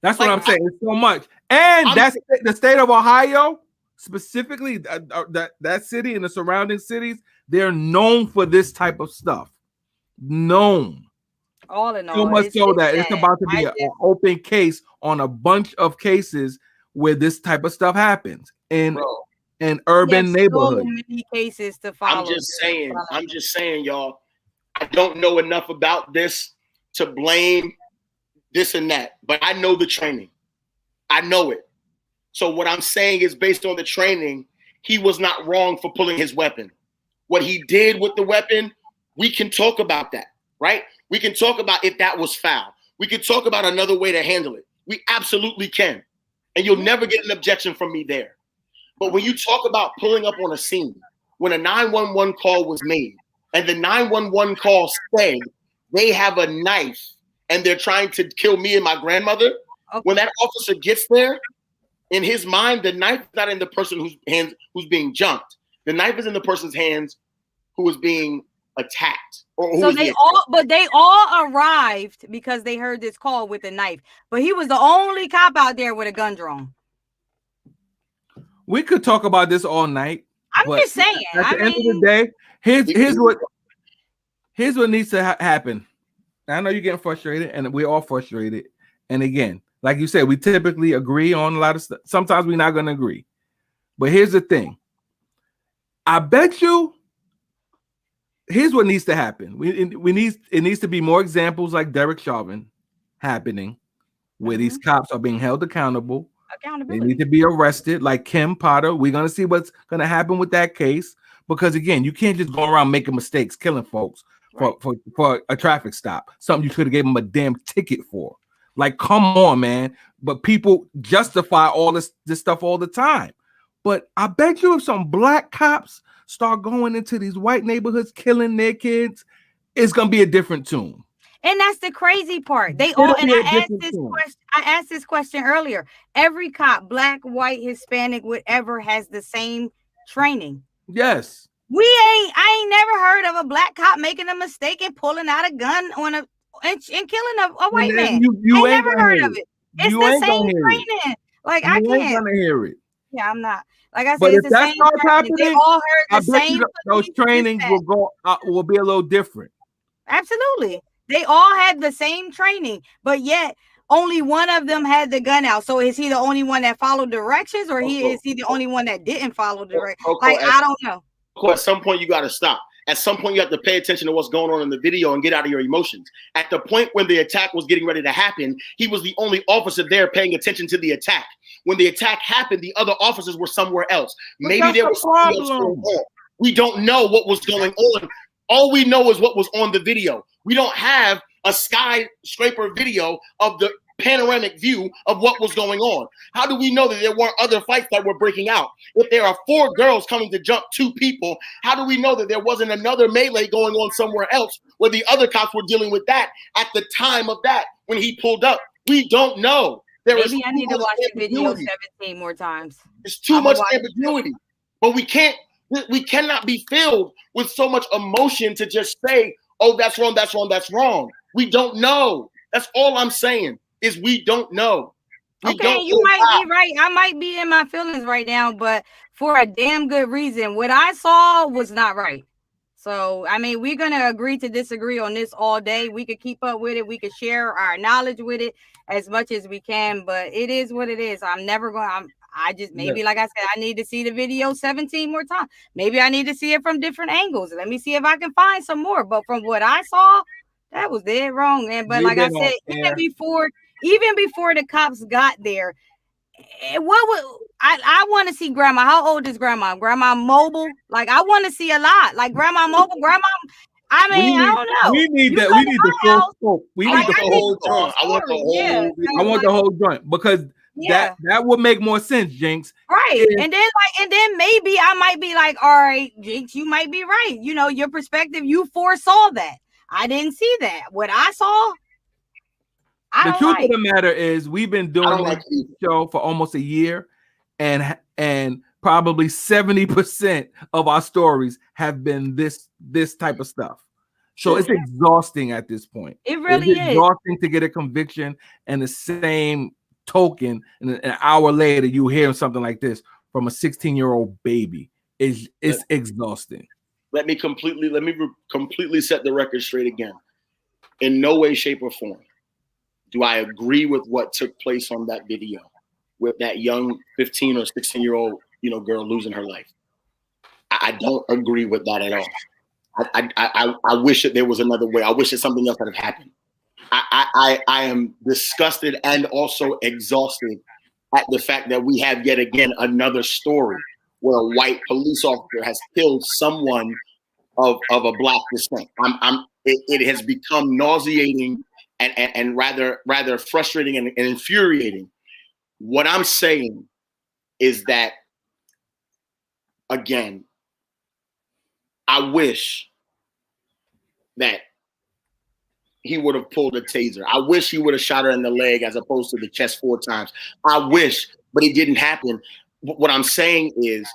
That's what I'm saying. It's so much. And that's the state of Ohio, specifically that city and the surrounding cities, they're known for this type of stuff. Known. All in all, so much so that it's about to be an open case on a bunch of cases where this type of stuff happens in urban neighborhoods. So many cases to follow. I'm just saying, y'all. I don't know enough about this to blame this and that, but I know the training. I know it. So what I'm saying is, based on the training, he was not wrong for pulling his weapon. What he did with the weapon, we can talk about that, right? We can talk about if that was foul. We can talk about another way to handle it. We absolutely can. And you'll never get an objection from me there. But when you talk about pulling up on a scene, when a 911 call was made, and the 911 call said they have a knife and they're trying to kill me and my grandmother, when that officer gets there, in his mind, the knife is not in the person who's being jumped. The knife is in the person's hands who is being attacked. So they all arrived because they heard this call with a knife, but he was the only cop out there with a gun drawn. We could talk about this all night. I'm just saying. At the end of the day, here's what needs to happen. I know you're getting frustrated, and we're all frustrated. And again, like you said, we typically agree on a lot of stuff. Sometimes we're not going to agree. But here's the thing. I bet you. Here's what needs to happen. It needs to be more examples like Derek Chauvin happening, where these cops are being held accountable. They need to be arrested, like Kim Potter. We're gonna see what's gonna happen with that case, because again, you can't just go around making mistakes, killing folks for a traffic stop. Something you could have gave them a damn ticket for. Like, come on, man. But people justify all this stuff all the time. But I bet you if some black cops start going into these white neighborhoods, killing their kids, it's gonna be a different tune. And that's the crazy part. I asked this question earlier. Every cop, black, white, Hispanic, whatever, has the same training. Yes. I ain't never heard of a black cop making a mistake and pulling out a gun and killing a white man. I never heard of it. It's the same training. Like, I can't. Ain't gonna hear it. Yeah, I'm not. Like I said, but it's if the that same starts happening, they all heard the same. those trainings will be a little different. Absolutely. They all had the same training, but yet only one of them had the gun out. So is he the only one that followed directions, or is he the only one that didn't follow directions? Like, I don't know. At some point you got to stop. At some point you have to pay attention to what's going on in the video and get out of your emotions. At the point when the attack was getting ready to happen, he was the only officer there paying attention to the attack. When the attack happened, the other officers were somewhere else. Maybe there was something else going on. We don't know what was going on. All we know is what was on the video. We don't have a skyscraper video of the panoramic view of what was going on. How do we know that there weren't other fights that were breaking out? If there are 4 girls coming to jump 2 people, how do we know that there wasn't another melee going on somewhere else where the other cops were dealing with that at the time of that when he pulled up? We don't know. Maybe I need to watch the video 17 more times. There's too much ambiguity. But we cannot be filled with so much emotion to just say, oh, that's wrong, that's wrong, that's wrong. We don't know. That's all I'm saying is we don't know. You might be right. I might be in my feelings right now, but for a damn good reason. What I saw was not right. So, I mean, we're going to agree to disagree on this all day. We could keep up with it. We could share our knowledge with it as much as we can, but it is what it is. I'm never going to, like I said, I need to see the video 17 more times. Maybe I need to see it from different angles. Let me see if I can find some more. But from what I saw, that was dead wrong, man. But like I said, even before the cops got there, I want to see grandma. How old is grandma? Grandma mobile? Like, I want to see a lot. Like, grandma mobile, grandma. I mean, I don't know. We need the full scope. We need the whole joint. I want the whole. I want the whole joint because that would make more sense, Jinx. Right. And then maybe I might be like, all right, Jinx, you might be right. You know, your perspective, you foresaw that. I didn't see that. What I saw, the truth of the matter is we've been doing this show for almost a year, and probably 70% of our stories have been this type of stuff. So it's exhausting at this point. It really is exhausting to get a conviction, and the same token, and an hour later you hear something like this from a 16-year-old baby. It's exhausting. Let me completely set the record straight again. In no way, shape, or form do I agree with what took place on that video with that young 15 or 16-year-old, girl losing her life. I don't agree with that at all. I wish that there was another way. I wish that something else had happened. I am disgusted and also exhausted at the fact that we have yet again another story where a white police officer has killed someone of a black descent. It has become nauseating and rather frustrating and infuriating. What I'm saying is that, again, I wish that he would have pulled a taser. I wish he would have shot her in the leg as opposed to the chest 4 times. I wish, but it didn't happen. What I'm saying is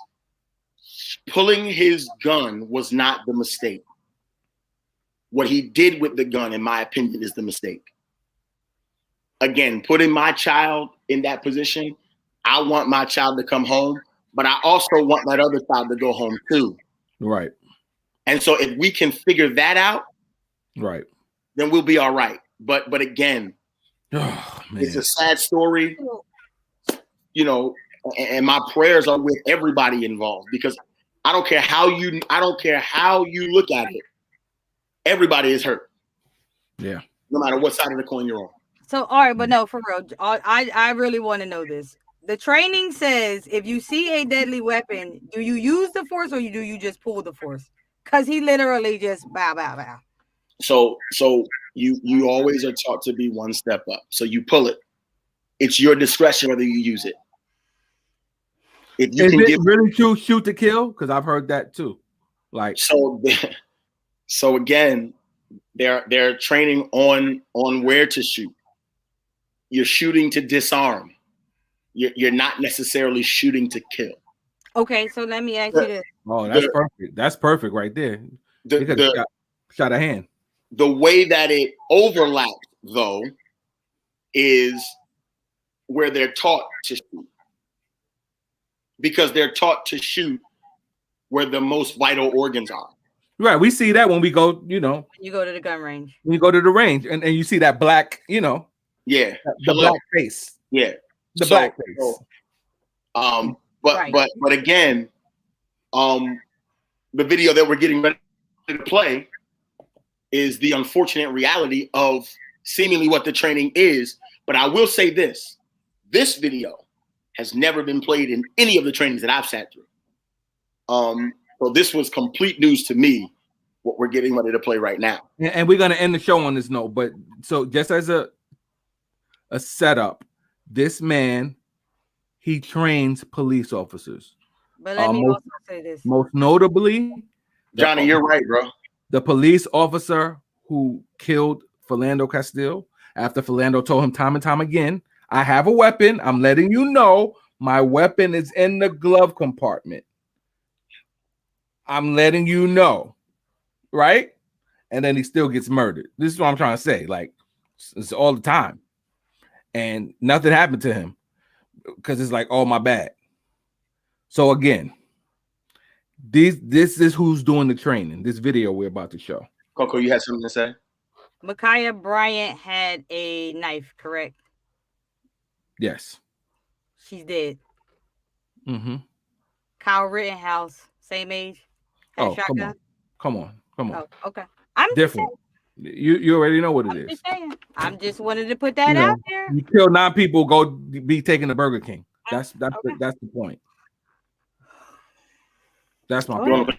pulling his gun was not the mistake. What he did with the gun, in my opinion, is the mistake. Again, putting my child in that position, I want my child to come home, but I also want that other child to go home too. Right. And so if we can figure that out, right, then we'll be all right. But again, it's a sad story, and my prayers are with everybody involved, because I don't care how you look at it. Everybody is hurt. Yeah. No matter what side of the coin you're on. So, all right, but no, for real, I really want to know this. The training says if you see a deadly weapon, do you use the force or do you just pull the force? Because he literally just bow, bow, bow. So you always are taught to be one step up. So you pull it. It's your discretion whether you use it. If you can really shoot to kill? Because I've heard that too. Like so again, they're training on where to shoot. You're shooting to disarm. You're not necessarily shooting to kill. Okay, so let me ask you this. Oh, that's perfect. That's perfect right there. Shot a hand. The way that it overlaps, though, is where they're taught to shoot. Because they're taught to shoot where the most vital organs are. Right. We see that when we go, You go to the gun range. when you go to the range and you see that black, Yeah. the Hello. black face. Yeah. The black face. So, Right. but again, the video that we're getting ready to play is the unfortunate reality of seemingly what the training is. But I will say this video has never been played in any of the trainings that I've sat through. So this was complete news to me, what we're getting ready to play right now. And we're going to end the show on this note. But so just as a setup, this man, he trains police officers. But let me also say this. Most notably, Johnny, you're right, bro. The police officer who killed Philando Castile after Philando told him time and time again, I have a weapon. I'm letting you know my weapon is in the glove compartment. I'm letting you know. Right? And then he still gets murdered. This is what I'm trying to say. Like, it's all the time. And nothing happened to him because it's like, oh, my bad. So again, this is who's doing the training. This video we're about to show. Coco, you had something to say? Ma'Khia Bryant had a knife, correct? Yes. She's dead. Mm-hmm. Kyle Rittenhouse, same age. Oh, come on. Oh, okay. I'm different. You already know what it is. I'm just wanted to put that out there. You kill 9 people, go be taking the Burger King. That's the point. That's my point.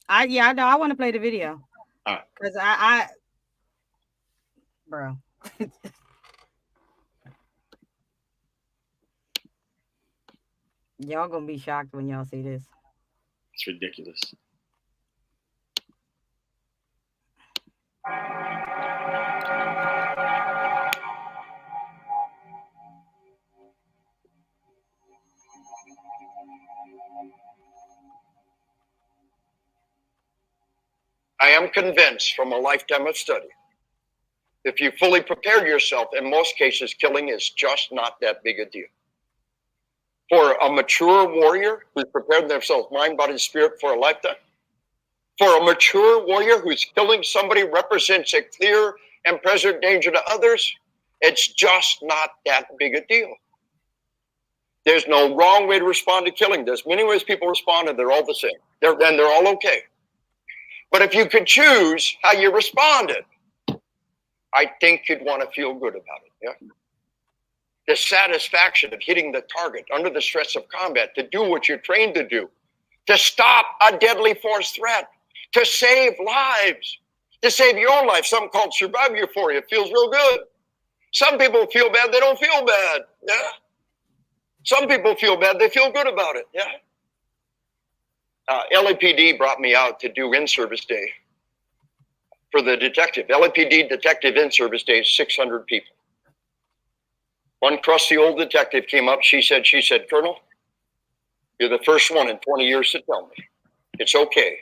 I know. I want to play the video. Because bro. Y'all gonna be shocked when y'all see this. It's ridiculous. I am convinced from a lifetime of study, if you fully prepare yourself, in most cases, killing is just not that big a deal. For a mature warrior who's prepared themselves, mind, body, and spirit for a lifetime, for a mature warrior who's killing somebody represents a clear and present danger to others, it's just not that big a deal. There's no wrong way to respond to killing. There's many ways people respond, and they're all the same. They're all okay. But if you could choose how you responded, I think you'd want to feel good about it. Yeah. The satisfaction of hitting the target under the stress of combat, to do what you're trained to do, to stop a deadly force threat, to save lives, to save your life. Something called survival euphoria. It feels real good. Some people feel bad, they don't feel bad. Yeah. Some people feel bad, they feel good about it. Yeah. LAPD brought me out to do in-service day for the detective. LAPD detective in-service day is 600 people. One crusty old detective came up. She said, Colonel, you're the first one in 20 years to tell me it's okay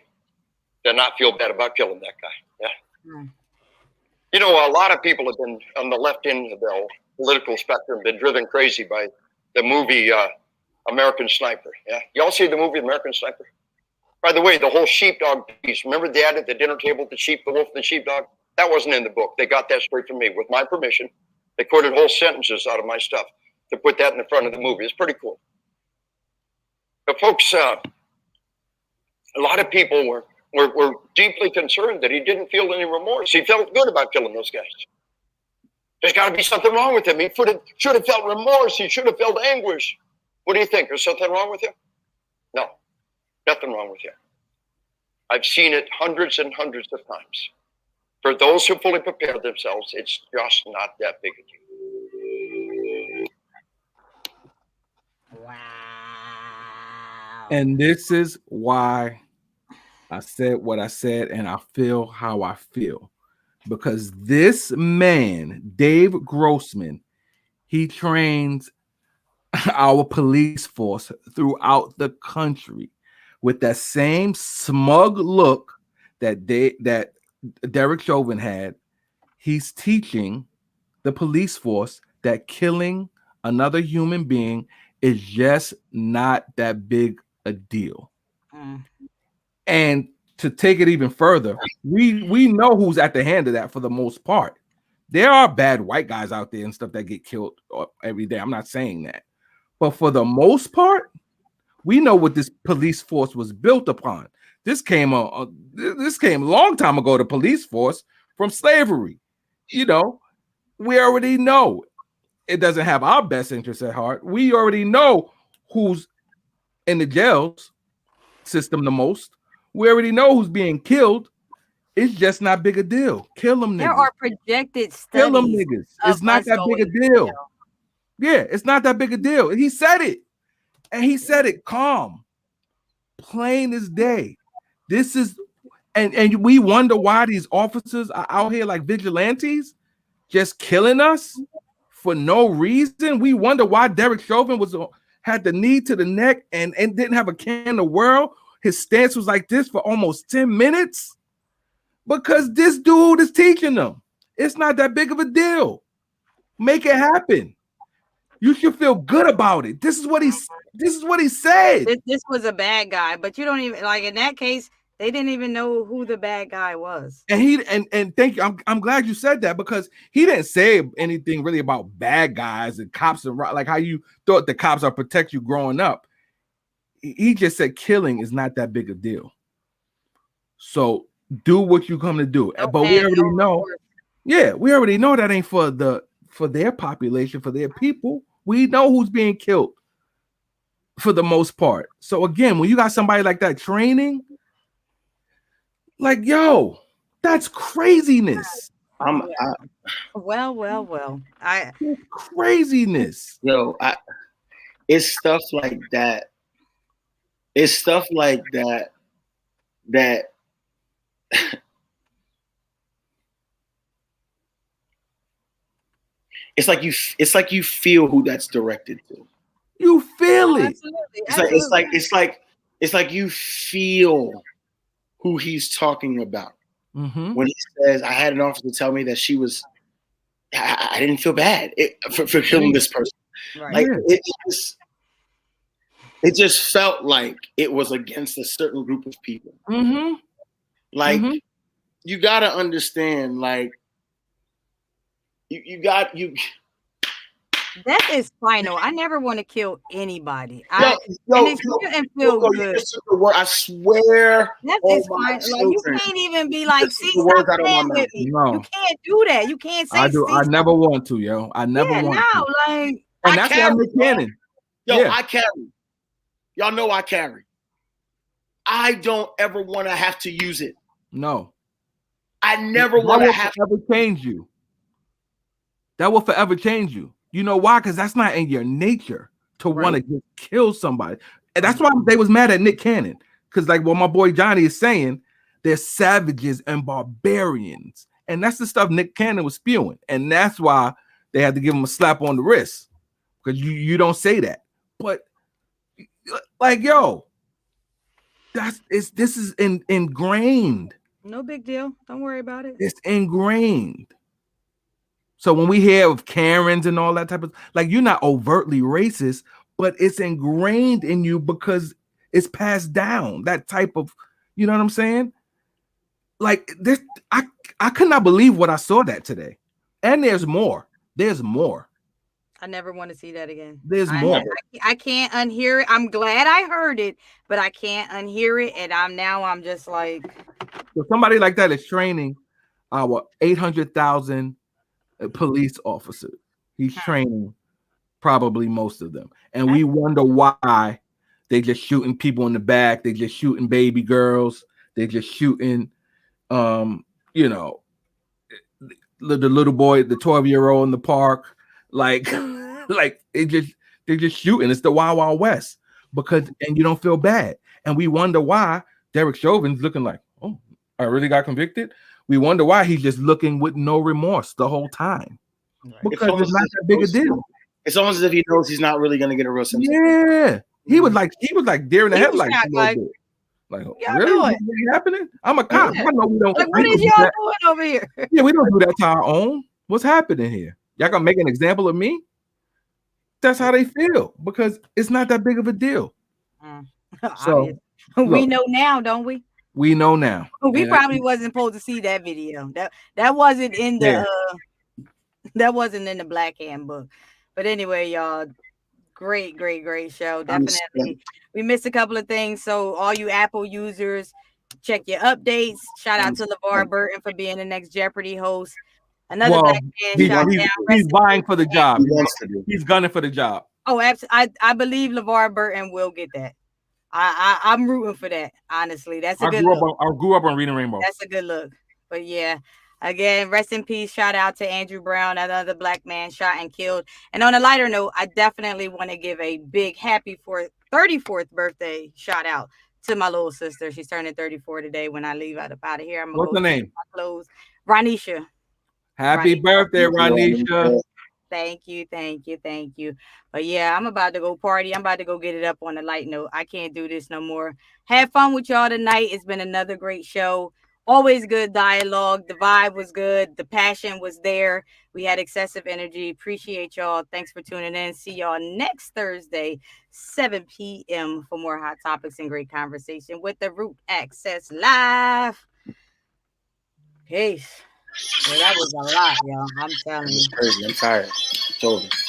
to not feel bad about killing that guy. Yeah. Mm. You know, a lot of people have been on the left end of the political spectrum, been driven crazy by the movie American Sniper. Yeah. Y'all see the movie American Sniper? By the way, the whole sheepdog piece, remember the ad at the dinner table, the sheep, the wolf, and the sheepdog? That wasn't in the book. They got that straight from me with my permission. They quoted whole sentences out of my stuff to put that in the front of the movie. It's pretty cool. But folks, a lot of people were deeply concerned that he didn't feel any remorse. He felt good about killing those guys. There's got to be something wrong with him. He should have felt remorse. He should have felt anguish. What do you think? Is something wrong with him? No. Nothing wrong with you. I've seen it hundreds and hundreds of times. For those who fully prepare themselves, it's just not that big a deal. Wow. And this is why I said what I said, and I feel how I feel. Because this man, Dave Grossman, he trains our police force throughout the country with that same smug look that Derek Chauvin had. He's teaching the police force that killing another human being is just not that big a deal. And to take it even further, we know who's at the hand of that for the most part. There are bad white guys out there and stuff that get killed every day. I'm not saying that. But for the most part, we know what this police force was built upon. This came a long time ago, the police force from slavery. You know, we already know it doesn't have our best interests at heart. We already know who's in the jails system the most. We already know who's being killed. It's just not big a deal. Kill them niggas. There are projected Kill them studies. niggas. It's not that big a deal. Yeah, it's not that big a deal. He said it. And he said it calm, plain as day. This is, and we wonder why these officers are out here like vigilantes, just killing us for no reason. We wonder why Derek Chauvin had the knee to the neck and didn't have a care in the world. His stance was like this for almost 10 minutes because this dude is teaching them. It's not that big of a deal. Make it happen. You should feel good about it. This is what he said. This was a bad guy, but you don't even like in that case, they didn't even know who the bad guy was. And thank you. I'm glad you said that because he didn't say anything really about bad guys and cops and like how you thought the cops are protect you growing up. He just said killing is not that big a deal. So do what you come to do. But we already know. Yeah, we already know that ain't for their population, for their people. We know who's being killed for the most part. So again, when you got somebody like that training, like, yo, that's craziness. Well. Craziness. Yo, it's stuff like that. It's stuff like that it's like you feel who that's directed to. You feel it. Absolutely. It's like you feel who he's talking about. Mm-hmm. When he says, I had an officer tell me that she was, I didn't feel bad for killing this person. Right. Like it just felt like it was against a certain group of people. Mm-hmm. Like you got to understand, like you. That is final. I never want to kill anybody. And it shouldn't feel good. I swear. That is fine. Like you can't even be like, see, stop playing with me. No. You can't do that. You can't say. I never want to, yo. I never want to. Like, and that's why I'm Nick Cannon. I carry. Y'all know I carry. I don't ever want to have to use it. No. I never want to have to change you. That will forever change you. You know why? Because that's not in your nature to want to just kill somebody. And that's why they was mad at Nick Cannon. Because like what my boy Johnny is saying, they're savages and barbarians. And that's the stuff Nick Cannon was spewing. And that's why they had to give him a slap on the wrist. Because you don't say that. But like, yo, this is ingrained. No big deal. Don't worry about it. It's ingrained. So when we hear of Karens and all that type of, like, you're not overtly racist, but it's ingrained in you because it's passed down. That type of, you know what I'm saying? Like this, I could not believe what I saw that today. And there's more. There's more. I never want to see that again. There's more. I can't unhear it. I'm glad I heard it, but I can't unhear it. And I'm just like. So somebody like that is training our 800,000 police officers. He's training probably most of them. And we wonder why they just shooting people in the back. They just shooting baby girls. They just shooting, you know, the little boy, the 12-year-old in the park. Like they're just shooting. It's the Wild Wild West and you don't feel bad. And we wonder why Derek Chauvin's looking like, oh, I really got convicted. We wonder why he's just looking with no remorse the whole time. Right. Because it's not that big a deal. It's almost as if he knows he's not really going to get a real sentence. Yeah, he was like deer in the headlights. Like really? What's happening? I'm a cop. Yeah. I know we don't. Like, what is y'all doing over here? Yeah, we don't do that to our own. What's happening here? Y'all gonna make an example of me? That's how they feel because it's not that big of a deal. So we know now, don't we? We know now. We And probably wasn't supposed to see that video. That wasn't in the that wasn't in the Black Handbook. But anyway, y'all, great show. Definitely. We missed a couple of things. So all you Apple users, check your updates. Shout out to LeVar Burton for being the next Jeopardy host. Another Black man shot down. He's vying for the job. He's gunning for the job. Oh, absolutely. I believe LeVar Burton will get that. I'm rooting for that. Honestly, that's a good look. I grew up on Reading Rainbow. That's a good look. But yeah, again, rest in peace. Shout out to Andrew Brown, another Black man shot and killed. And on a lighter note, I definitely want to give a big happy 34th birthday shout out to my little sister. She's turning 34 today. When I leave out of here, I'm gonna What's her name? My clothes. Ronisha. Happy birthday, Ronisha. Thank you. But yeah, I'm about to go party. I'm about to go get it up on a light note. I can't do this no more. Have fun with y'all tonight. It's been another great show. Always good dialogue. The vibe was good. The passion was there. We had excessive energy. Appreciate y'all. Thanks for tuning in. See y'all next Thursday, 7 p.m. for more hot topics and great conversation with the Root Access Live. Peace. Well, that was a lot, y'all. I'm telling you. It's crazy. I'm tired. It's over.